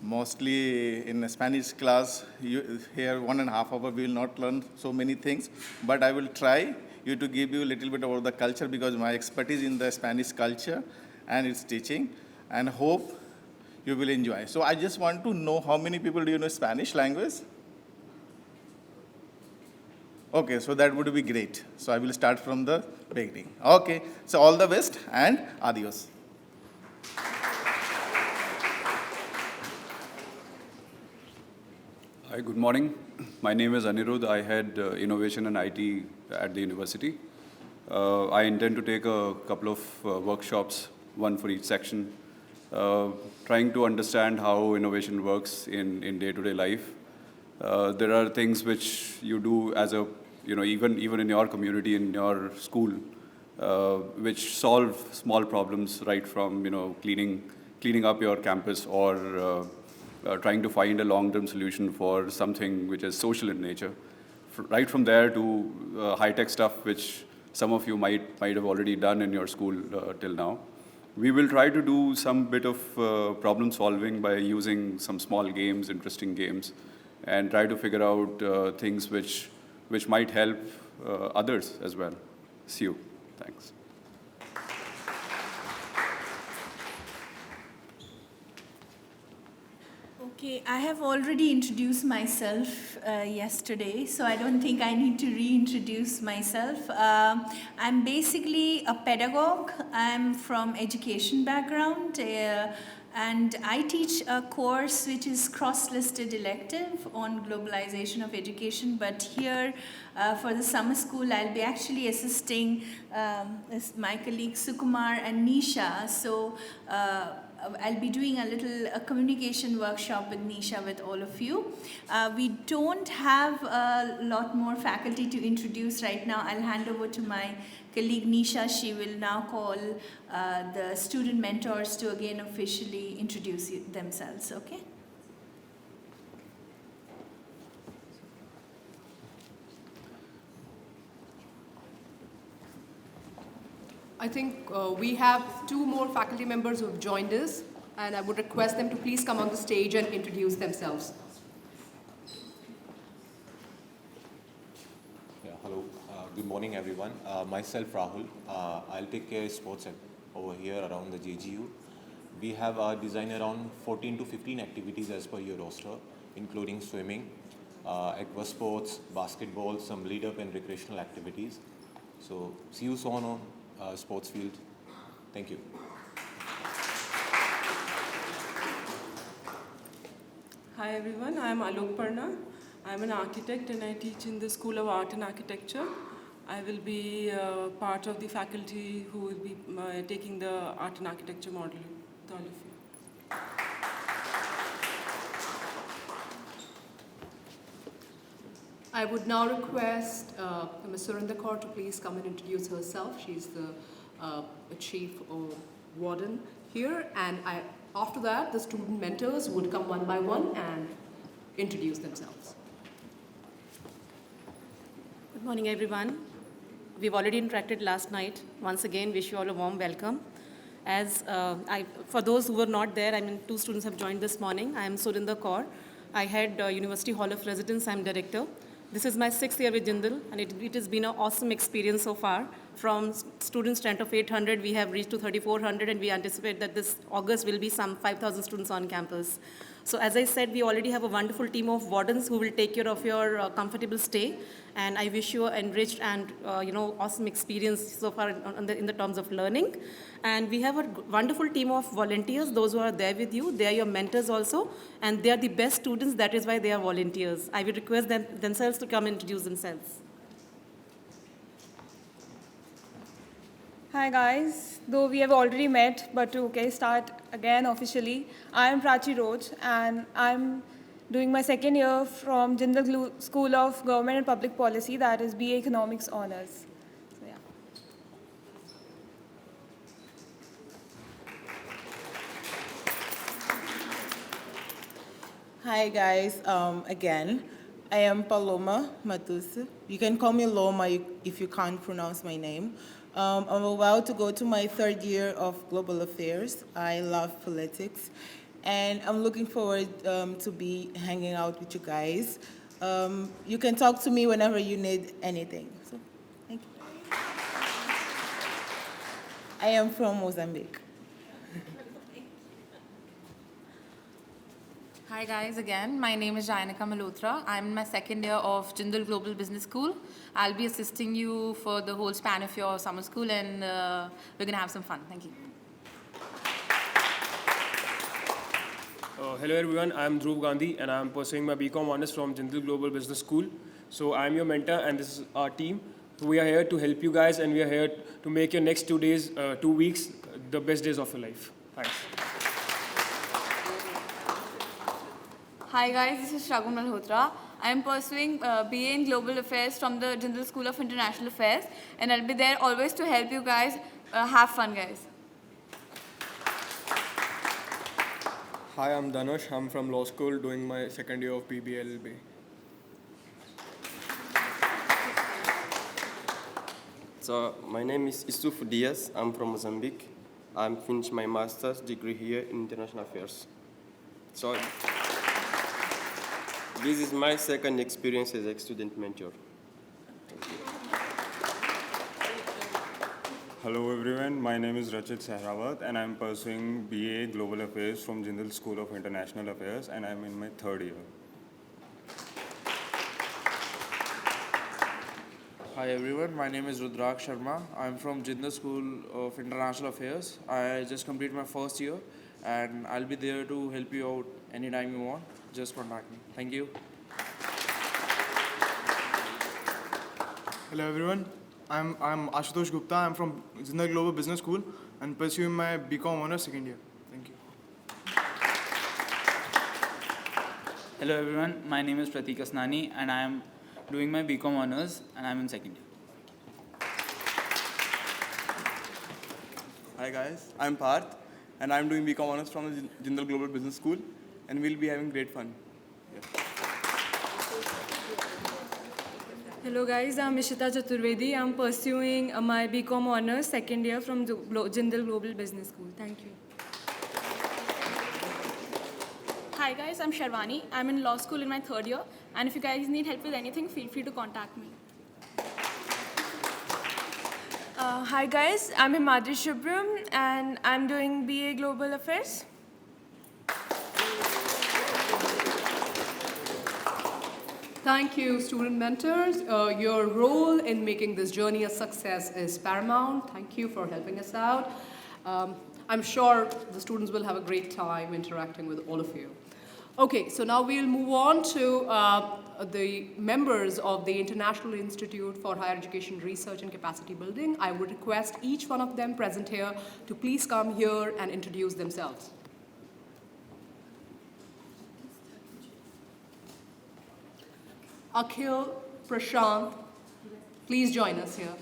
mostly in a Spanish class, here 1.5 hours, we will not learn so many things. But I will try to give you a little bit about the culture because my expertise in the Spanish culture and its teaching. And hope you will enjoy. So I just want to know how many people do you know Spanish language? Okay, so that would be great. So I will start from the beginning. Okay, so all the best and adios. Hi, good morning. My name is Anirudh. I head Innovation and IT at the university. I intend to take a couple of workshops, one for each section, trying to understand how innovation works in day-to-day life. There are things which you do as a, even in your community, in your school, which solve small problems right from, cleaning up your campus or trying to find a long-term solution for something which is social in nature. Right from there to high-tech stuff, which some of you might have already done in your school till now. We will try to do some bit of problem solving by using some small games, interesting games, and try to figure out things which might help others as well. See you. Thanks. Okay, I have already introduced myself yesterday, so I don't think I need to reintroduce myself. I'm basically a pedagogue. I'm from education background. And I teach a course which is cross-listed elective on globalization of education, but here for the summer school I'll be actually assisting my colleagues Sukumar and Nisha. So I'll be doing a communication workshop with Nisha with all of you. We don't have a lot more faculty to introduce right now. I'll hand over to my colleague Nisha. She will now call the student mentors to again officially introduce themselves, okay? I think we have 2 more faculty members who have joined us, and I would request them to please come on the stage and introduce themselves. Yeah, hello. Good morning, everyone. Myself, Rahul. I'll take care of sports over here around the JGU. We have designed around 14 to 15 activities as per your roster, including swimming, aqua sports, basketball, some lead-up and recreational activities. So see you soon on sports field. Thank you. Hi everyone, I am Alok Parna. I am an architect and I teach in the School of Art and Architecture. I will be part of the faculty who will be taking the Art and Architecture module with all of you. I would now request Ms. Surinder Kaur to please come and introduce herself. She's the chief warden here, and after that, the student mentors would come one by one and introduce themselves. Good morning, everyone. We've already interacted last night. Once again, wish you all a warm welcome. For those who were not there, 2 students have joined this morning. I am Surinder Kaur. I head University Hall of Residence. I'm director. This is my 6th year with Jindal, and it has been an awesome experience so far. from student strength of 800, we have reached to 3,400, and we anticipate that this August will be some 5,000 students on campus. So as I said, we already have a wonderful team of wardens who will take care of your comfortable stay, and I wish you an enriched and awesome experience so far in the terms of learning. And we have a wonderful team of volunteers, those who are there with you. They are your mentors also, and they are the best students. That is why they are volunteers. I would request them themselves to come and introduce themselves. Hi guys, though we have already met, but to start again officially, I am Prachi Roach and I'm doing my second year from Jindal School of Government and Public Policy, that is BA Economics Honours. So, yeah. Hi guys, again, I am Paloma Matus. You can call me Loma if you can't pronounce my name. I'm about to go to my third year of global affairs. I love politics, and I'm looking forward to be hanging out with you guys. You can talk to me whenever you need anything. So, thank you. I am from Mozambique. Hi guys, again, my name is Jayanika Malhotra. I'm in my second year of Jindal Global Business School. I'll be assisting you for the whole span of your summer school, and we're going to have some fun. Thank you. Hello everyone, I'm Dhruv Gandhi and I'm pursuing my BCom Honours from Jindal Global Business School. So I'm your mentor and this is our team. We are here to help you guys, and we are here to make your next 2 weeks, the best days of your life. Thanks. Hi guys, this is Shagun Malhotra. I am pursuing BA in Global Affairs from the Jindal School of International Affairs, and I'll be there always to help you guys. Have fun, guys. Hi, I'm Dhanush. I'm from law school doing my second year of BBLB. So my name is Isuf Diaz. I'm from Mozambique. I'm finished my master's degree here in international affairs. So this is my second experience as a student mentor. Hello everyone, my name is Rachit Sehrawat and I'm pursuing BA Global Affairs from Jindal School of International Affairs, and I'm in my third year. Hi everyone, my name is Rudrak Sharma. I'm from Jindal School of International Affairs. I just completed my first year and I'll be there to help you out anytime you want. Just contact me. Thank you. Hello everyone, I'm Ashutosh Gupta. I'm from Jindal Global Business School and pursuing my BCom Honours second year. Thank you. Hello everyone, my name is Pratik Asnani and I am doing my BCom Honours and I'm in second year. Hi guys, I'm Parth and I'm doing BCom Honours from the Jindal Global Business School, and we'll be having great fun. Yeah. Hello guys, I'm Ishita Chaturvedi. I'm pursuing my BCom Honours second year from Jindal Global Business School. Thank you. Hi guys, I'm Sharwani. I'm in law school in my third year, and if you guys need help with anything, feel free to contact me. Hi guys, I'm Himadri Shubram and I'm doing BA Global Affairs. Thank you, student mentors. Your role in making this journey a success is paramount. Thank you for helping us out. I'm sure the students will have a great time interacting with all of you. Okay, so now we'll move on to the members of the International Institute for Higher Education Research and Capacity Building. I would request each one of them present here to please come here and introduce themselves. Akhil, Prashant, please join us here.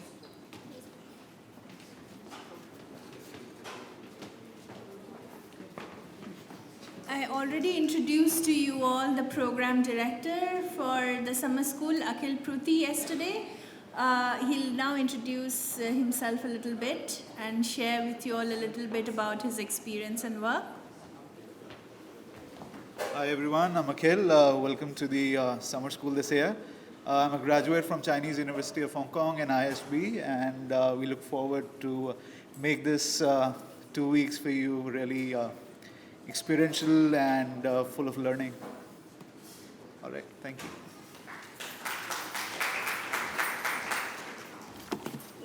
I already introduced to you all the program director for the summer school, Akhil Pruthi, yesterday. He'll now introduce himself a little bit and share with you all a little bit about his experience and work. Hi everyone, I'm Akhil. Welcome to the summer school this year. I'm a graduate from Chinese University of Hong Kong and ISB, and we look forward to make this 2 weeks for you really experiential and full of learning. All right, thank you.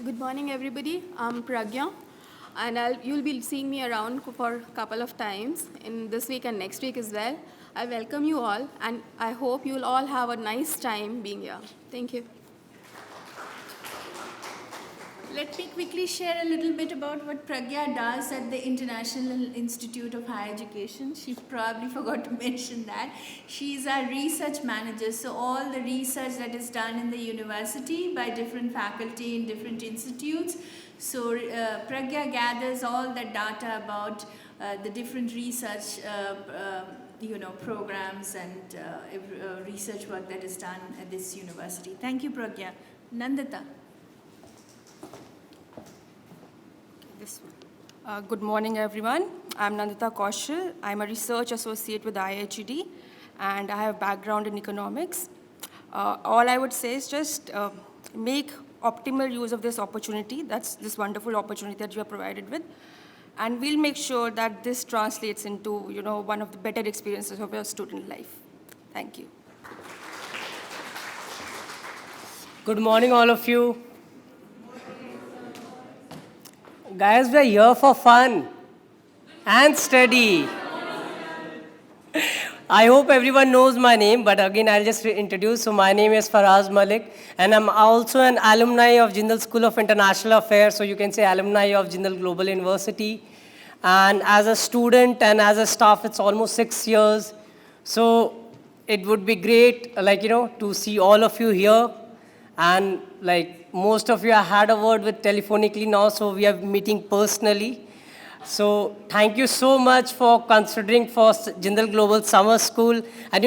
Good morning, everybody. I'm Pragya, and you'll be seeing me around for a couple of times in this week and next week as well. I welcome you all, and I hope you'll all have a nice time being here. Thank you. Let me quickly share a little bit about what Pragya does at the International Institute of Higher Education. She probably forgot to mention that. She's our research manager, so all the research that is done in the university by different faculty in different institutes. So Pragya gathers all the data about the different research programs and research work that is done at this university. Thank you, Pragya. Nandita. Good morning, everyone. I'm Nandita Kaushal. I'm a research associate with IIHED, and I have background in economics. All I would say is just make optimal use of this opportunity. That's this wonderful opportunity that you are provided with. And we'll make sure that this translates into, one of the better experiences of your student life. Thank you. Good morning, all of you. Guys, we're here for fun and study. I hope everyone knows my name, but again, I'll just introduce. So my name is Faraz Malik, and I'm also an alumni of Jindal School of International Affairs, so you can say alumni of Jindal Global University. And as a student and as a staff, it's almost 6 years. So it would be great, to see all of you here. And most of you, I had a word with telephonically now, so we are meeting personally. So thank you so much for considering for Jindal Global Summer School. And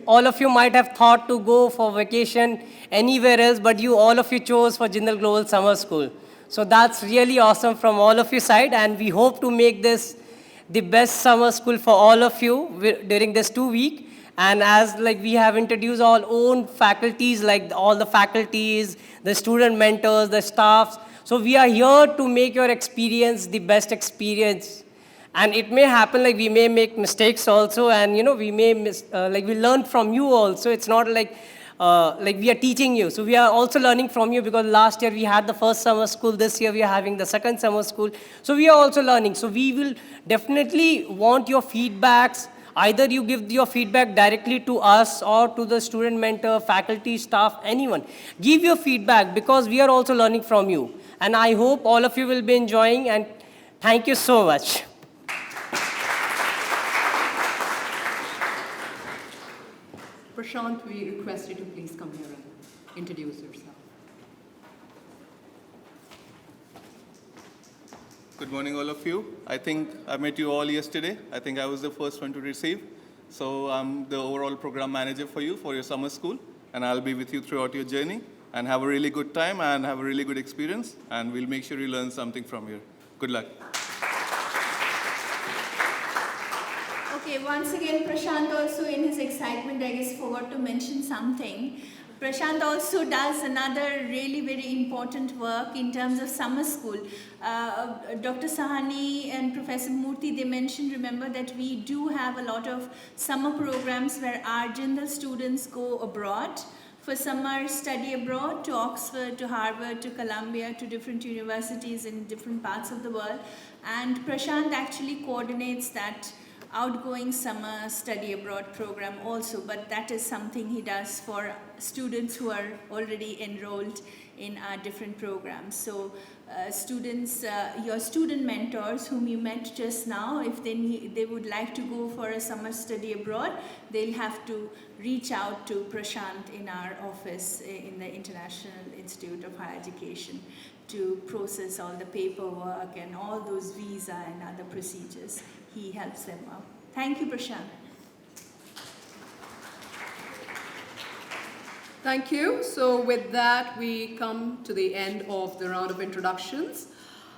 all of you might have thought to go for vacation anywhere else, but all of you chose for Jindal Global Summer School. So that's really awesome from all of your side, and we hope to make this the best summer school for all of you during this 2 weeks. And as we have introduced our own faculties, all the faculties, the student mentors, the staffs. So we are here to make your experience the best experience. And it may happen we may make mistakes also, and we may we learn from you also. It's not we are teaching you. So we are also learning from you, because last year we had the first summer school. This year we are having the second summer school. So we are also learning. So we will definitely want your feedbacks. Either you give your feedback directly to us or to the student mentor, faculty, staff, anyone. Give your feedback, because we are also learning from you. And I hope all of you will be enjoying, and thank you so much. Prashant, we request you to please come here and introduce yourself. Good morning, all of you. I think I met you all yesterday. I think I was the first one to receive. So I'm the overall program manager for you for your summer school, and I'll be with you throughout your journey. And have a really good time and have a really good experience, and we'll make sure you learn something from here. Good luck. Okay, once again, Prashant also in his excitement, I guess, forgot to mention something. Prashant also does another really very important work in terms of summer school. Dr. Sahani and Professor Murthy, they mentioned, remember, that we do have a lot of summer programs where our Jindal students go abroad for summer study abroad to Oxford, to Harvard, to Columbia, to different universities in different parts of the world. And Prashant actually coordinates that outgoing summer study abroad program also, but that is something he does for students who are already enrolled in our different programs. So students, your student mentors whom you met just now, if they would like to go for a summer study abroad, they'll have to reach out to Prashant in our office in the International Institute of Higher Education to process all the paperwork and all those visa and other procedures. He helps them out. Thank you, Prashant. Thank you. So with that, we come to the end of the round of introductions.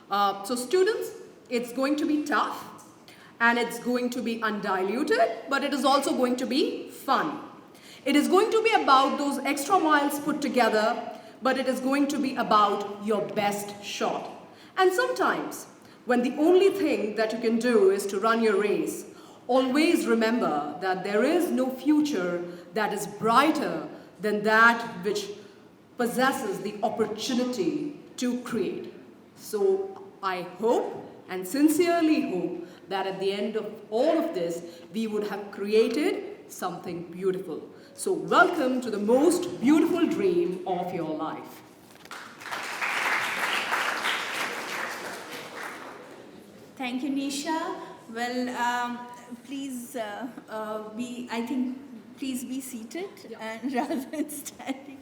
So students, it's going to be tough and it's going to be undiluted, but it is also going to be fun. It is going to be about those extra miles put together, but it is going to be about your best shot. And sometimes, when the only thing that you can do is to run your race, always remember that there is no future that is brighter than that which possesses the opportunity to create. So I hope and sincerely hope that at the end of all of this, we would have created something beautiful. So welcome to the most beautiful dream of your life. Thank you, Nisha. Well, please please be seated and rather than standing.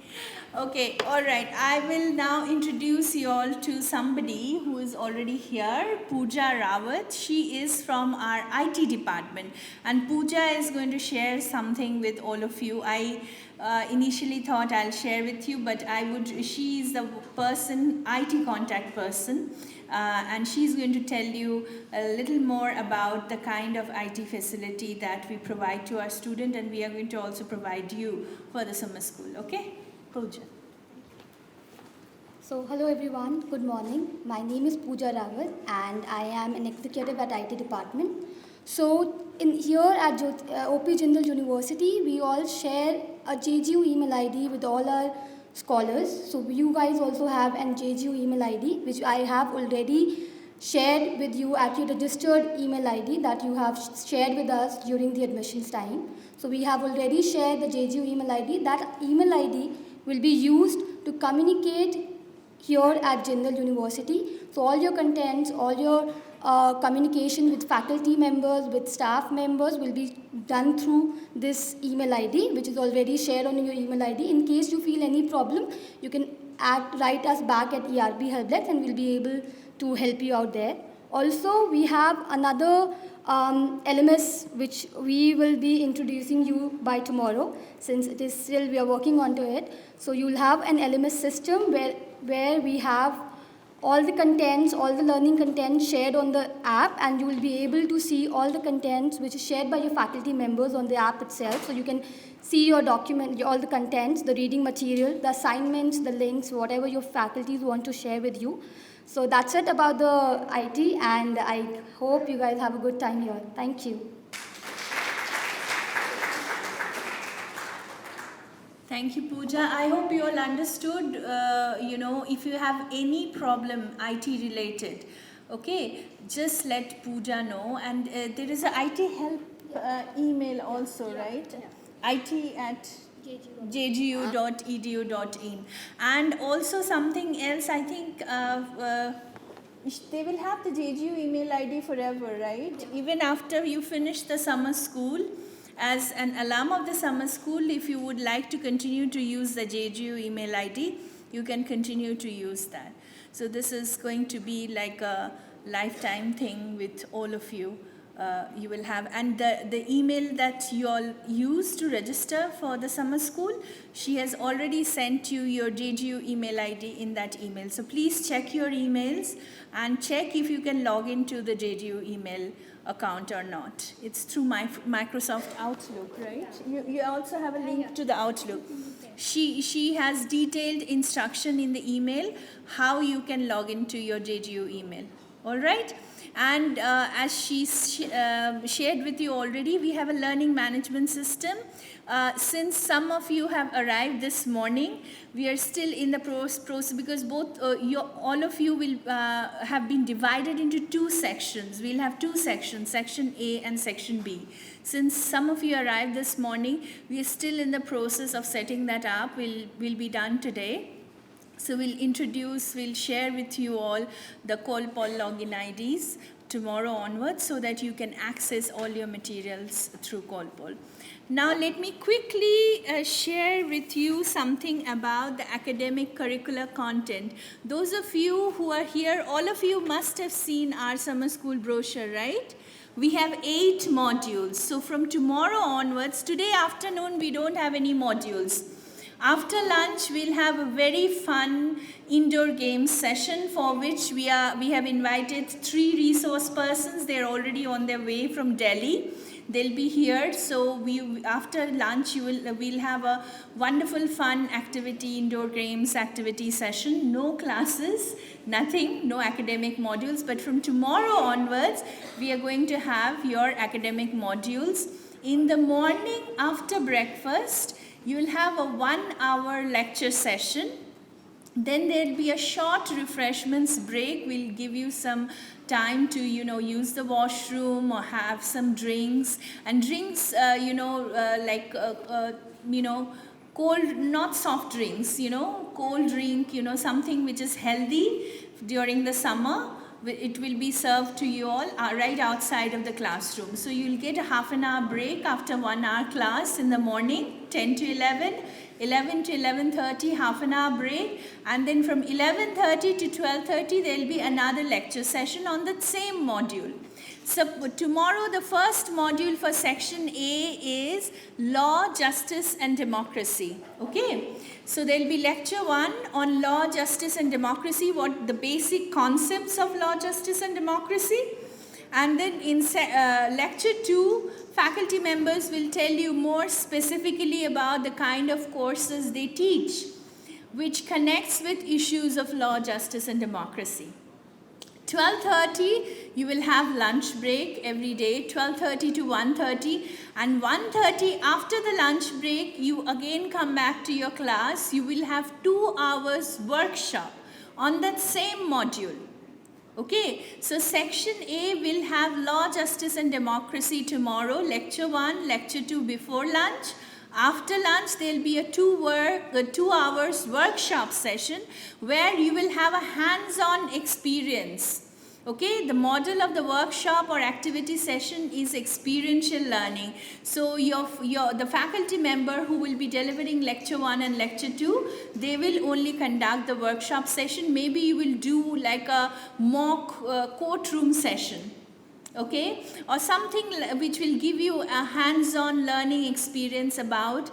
Okay, all right. I will now introduce you all to somebody who is already here, Pooja Rawat. She is from our IT department, and Pooja is going to share something with all of you. I initially thought I'll share with you, but she is the person, IT contact person. And she's going to tell you a little more about the kind of IT facility that we provide to our student, and we are going to also provide you for the summer school. Okay? Pooja. So, hello everyone, good morning. My name is Pooja Rawat and I am an executive at IT department. So, here at OP Jindal University, we all share a JGU email ID with all our scholars. So you guys also have an JGU email ID, which I have already shared with you at your registered email ID that you have shared with us during the admissions time. So we have already shared the JGU email ID. That email ID will be used to communicate here at Jindal University. So all your contents, all your communication with faculty members, with staff members will be done through this email ID, which is already shared on your email ID. In case you feel any problem, you can write us back at ERB Helpdesk and we'll be able to help you out there. Also, we have another LMS which we will be introducing you by tomorrow, since it is still we are working onto it. So you'll have an LMS system where we have all the contents, all the learning content shared on the app, and you will be able to see all the contents which is shared by your faculty members on the app itself. So you can see your document, all the contents, the reading material, the assignments, the links, whatever your faculties want to share with you. So that's it about the IT, and I hope you guys have a good time here. Thank you. Thank you, Pooja. I hope you all understood, if you have any problem IT related, okay, just let Pooja know. And there is an IT help email also, right? Yeah. it@jgu.edu.in. And also something else, I think they will have the JGU email ID forever, right? Yeah. Even after you finish the summer school. As an alum of the summer school, if you would like to continue to use the JGU email ID, you can continue to use that. So this is going to be like a lifetime thing with all of you. You will have, and the email that you all use to register for the summer school, she has already sent you your JGU email ID in that email. So please check your emails and check if you can log into the JGU email account or not. It's through Microsoft Outlook, right? You also have a link to the Outlook. She has detailed instruction in the email how you can log into your JGU email. All right? And as she shared with you already, we have a learning management system. Since some of you have arrived this morning, we are still in the process because all of you will have been divided into two sections. We'll have two sections, Section A and Section B. Since some of you arrived this morning, we are still in the process of setting that up. We'll be done today. So we'll share with you all the COLPOL login IDs tomorrow onwards so that you can access all your materials through COLPOL. Now let me quickly share with you something about the academic curricular content. Those of you who are here, all of you must have seen our summer school brochure, right? We have 8 modules. So from tomorrow onwards, today afternoon we don't have any modules. After lunch, we'll have a very fun indoor games session for which we have invited 3 resource persons. They're already on their way from Delhi. They'll be here. So after lunch, we'll have a wonderful, fun activity, indoor games activity session. No classes, nothing, no academic modules. But from tomorrow onwards, we are going to have your academic modules. In the morning after breakfast, you will have a 1-hour lecture session. Then there'll be a short refreshments break. We'll give you some time to, use the washroom or have some drinks. And drinks, cold, not soft drinks, cold drink, something which is healthy during the summer. It will be served to you all right outside of the classroom. So you'll get a half an hour break after 1 hour class in the morning, 10 to 11. 11 to 11:30, half an hour break, and then from 11:30 to 12:30 there will be another lecture session on the same module. So tomorrow the first module for section A is Law, Justice and Democracy. Okay, so there will be lecture 1 on Law, Justice and Democracy, what the basic concepts of law, justice and democracy. And then in lecture 2, faculty members will tell you more specifically about the kind of courses they teach, which connects with issues of law, justice and democracy. 12:30, you will have lunch break every day, 12:30 to 1:30. And 1:30, after the lunch break, you again come back to your class. You will have 2 hours workshop on that same module. Okay, so section A will have Law, Justice and Democracy tomorrow, lecture 1, lecture 2 before lunch. After lunch, there will be a 2 hours workshop session where you will have a hands-on experience. Okay, the model of the workshop or activity session is experiential learning. So the faculty member who will be delivering lecture 1 and lecture 2, they will only conduct the workshop session. Maybe you will do like a mock courtroom session. Okay, or something which will give you a hands-on learning experience about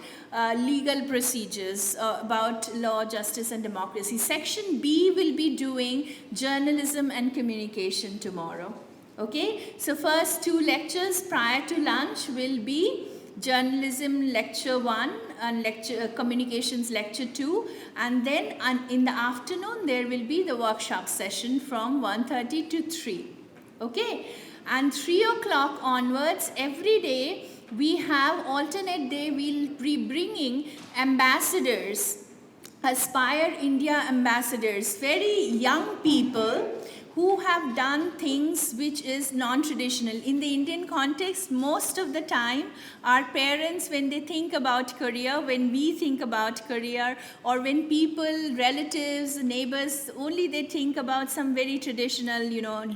legal procedures, about law, justice and democracy. Section B will be doing journalism and communication tomorrow. Okay, so first 2 lectures prior to lunch will be journalism lecture 1 and communications lecture 2, and then in the afternoon there will be the workshop session from 1:30 to 3. Okay. And 3 o'clock onwards, every day, we have alternate day, we'll be bringing ambassadors, Aspire India ambassadors, very young people who have done things which is non-traditional. In the Indian context, most of the time, our parents, when they think about career, when we think about career, or when people, relatives, neighbors, only they think about some very traditional,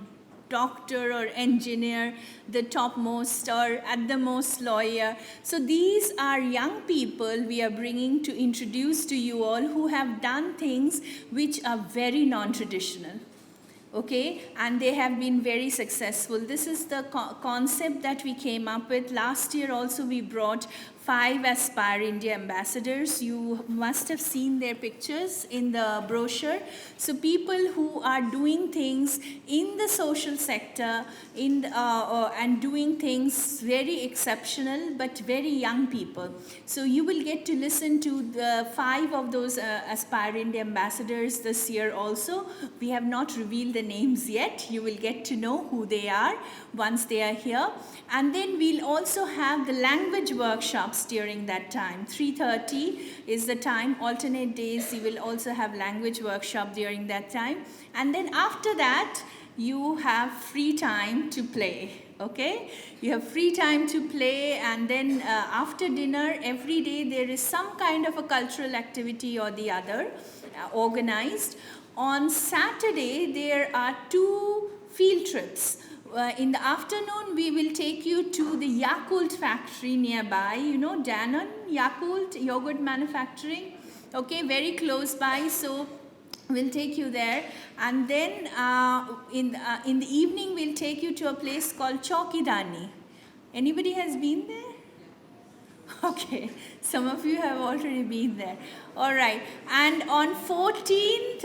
doctor or engineer, the topmost or at the most lawyer. So these are young people we are bringing to introduce to you all who have done things which are very non-traditional. Okay, and they have been very successful. This is the concept that we came up with. Last year also we brought 5 Aspire India ambassadors. You must have seen their pictures in the brochure. So people who are doing things in the social sector and doing things very exceptional, but very young people. So you will get to listen to the 5 of those Aspire India ambassadors this year also. We have not revealed the names yet. You will get to know who they are once they are here. And then we'll also have the language workshops during that time. 3:30 is the time. Alternate days you will also have language workshop during that time. And then after that you have free time to play. Okay, you have free time to play, and then after dinner every day there is some kind of a cultural activity or the other organized. On Saturday there are 2 field trips. In the afternoon, we will take you to the Yakult factory nearby. You know, Danone, Yakult, yogurt manufacturing. Okay, very close by. So we'll take you there. And then in the evening, we'll take you to a place called Chaukidani. Anybody has been there? Okay, some of you have already been there. All right, and on 14th,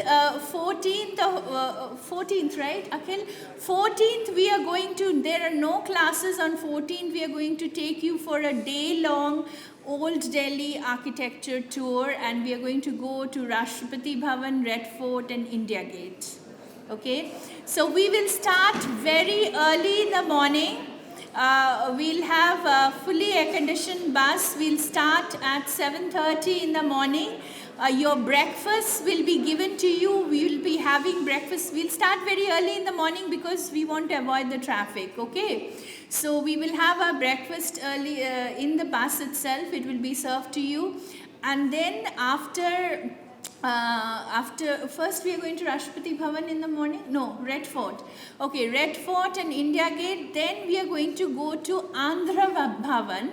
14th, right, Akhil? 14th, we are going to, there are no classes on 14th. We are going to take you for a day-long Old Delhi architecture tour, and we are going to go to Rashtrapati Bhavan, Red Fort, and India Gate. Okay, so we will start very early in the morning. We'll have a fully air-conditioned bus. We'll start at 7:30 in the morning. Your breakfast will be given to you. We will be having breakfast. We'll start very early in the morning because we want to avoid the traffic, okay? So we will have our breakfast early in the bus itself. It will be served to you. And then after first we are going to Rashtrapati Bhavan in the morning. No, Red Fort. Okay, Red Fort and India Gate. Then we are going to go to Andhra Bhavan.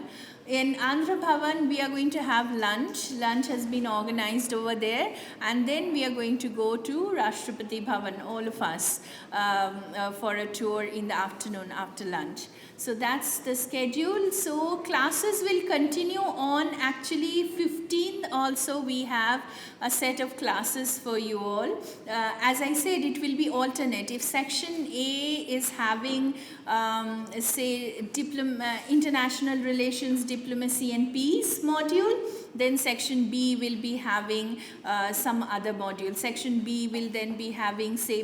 In Andhra Bhavan, we are going to have lunch. Lunch has been organized over there. And then we are going to go to Rashtrapati Bhavan, all of us, for a tour in the afternoon after lunch. So that's the schedule. So classes will continue on. Actually, 15th also we have a set of classes for you all. As I said, it will be alternate. If section A is having, say, international relations, diplomacy and peace module, then section B will be having some other module. Section B will then be having, say,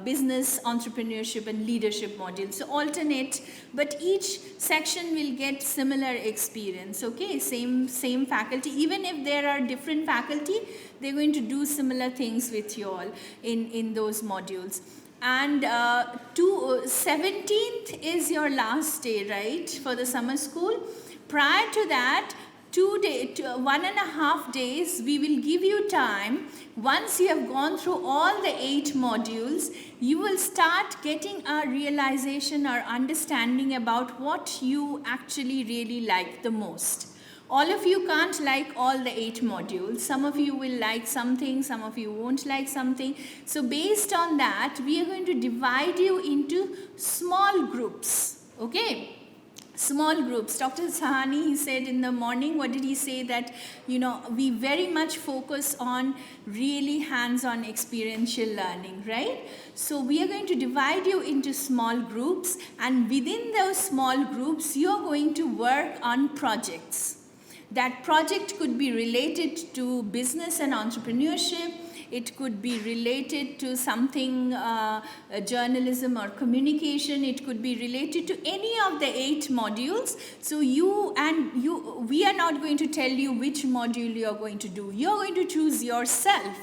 business, entrepreneurship and leadership module. So alternate, but each section will get similar experience, okay? Same faculty. Even if there are different faculty, they're going to do similar things with you all in those modules. And 17th is your last day, right, for the summer school. Prior to that, 1.5 days, we will give you time. Once you have gone through all the 8 modules, you will start getting a realization or understanding about what you actually really like the most. All of you can't like all the 8 modules. Some of you will like something, some of you won't like something. So based on that, we are going to divide you into small groups, okay? Small groups. Dr. Sahani, he said in the morning, what did he say? That, you know, we very much focus on really hands-on experiential learning, right? So we are going to divide you into small groups, and within those small groups, you are going to work on projects. That project could be related to business and entrepreneurship. It could be related to something, journalism or communication. It could be related to any of the 8 modules. So we are not going to tell you which module you are going to do. You are going to choose yourself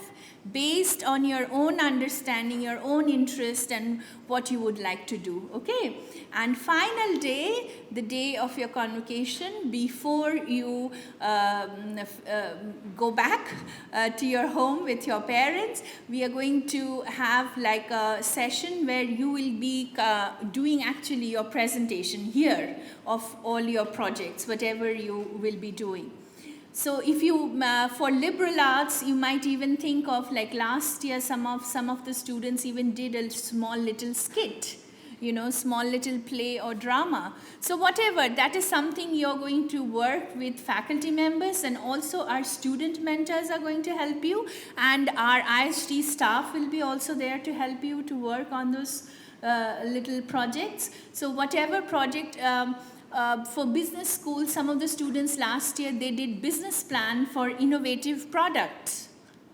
based on your own understanding, your own interest, and what you would like to do, okay? And final day, the day of your convocation, before you go back to your home with your parents, we are going to have like a session where you will be doing actually your presentation here of all your projects, whatever you will be doing. So if you, for liberal arts, you might even think of, like last year, some of the students even did a small little skit, you know, small little play or drama. So whatever, that is something you're going to work with faculty members, and also our student mentors are going to help you, and our IHD staff will be also there to help you to work on those little projects. So whatever project, for business school, some of the students last year, they did business plan for innovative products,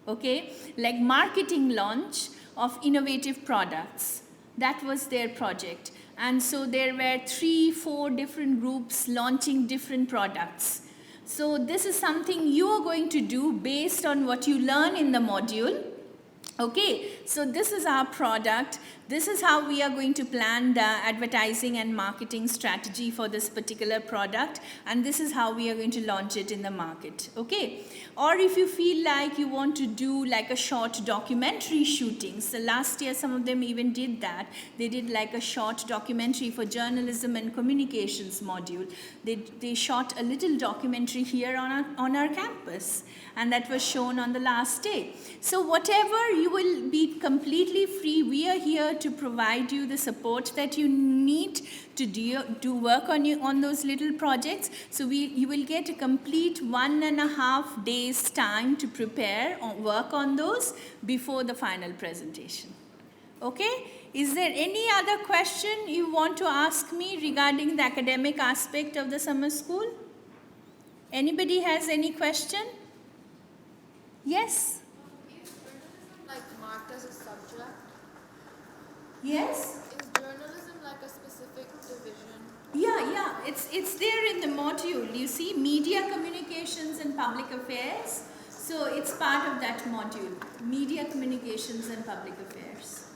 okay? Like marketing launch of innovative products. That was their project. And so there were 3-4 different groups launching different products. So this is something you are going to do based on what you learn in the module. Okay, so this is our product. This is how we are going to plan the advertising and marketing strategy for this particular product, and this is how we are going to launch it in the market, okay? Or if you feel like you want to do like a short documentary shooting, so last year some of them even did that. They did like a short documentary for journalism and communications module. They shot a little documentary here on our campus, and that was shown on the last day. So whatever, you will be completely free. We are here here to provide you the support that you need to do work on those little projects. So you will get a complete 1.5 days time to prepare or work on those before the final presentation. Okay? Is there any other question you want to ask me regarding the academic aspect of the summer school? Anybody has any question? Yes? Is journalism like marked as a subject? Yes? Is journalism like a specific division? Yeah, it's there in the module. You see, media communications and public affairs. So it's part of that module, media communications and public affairs.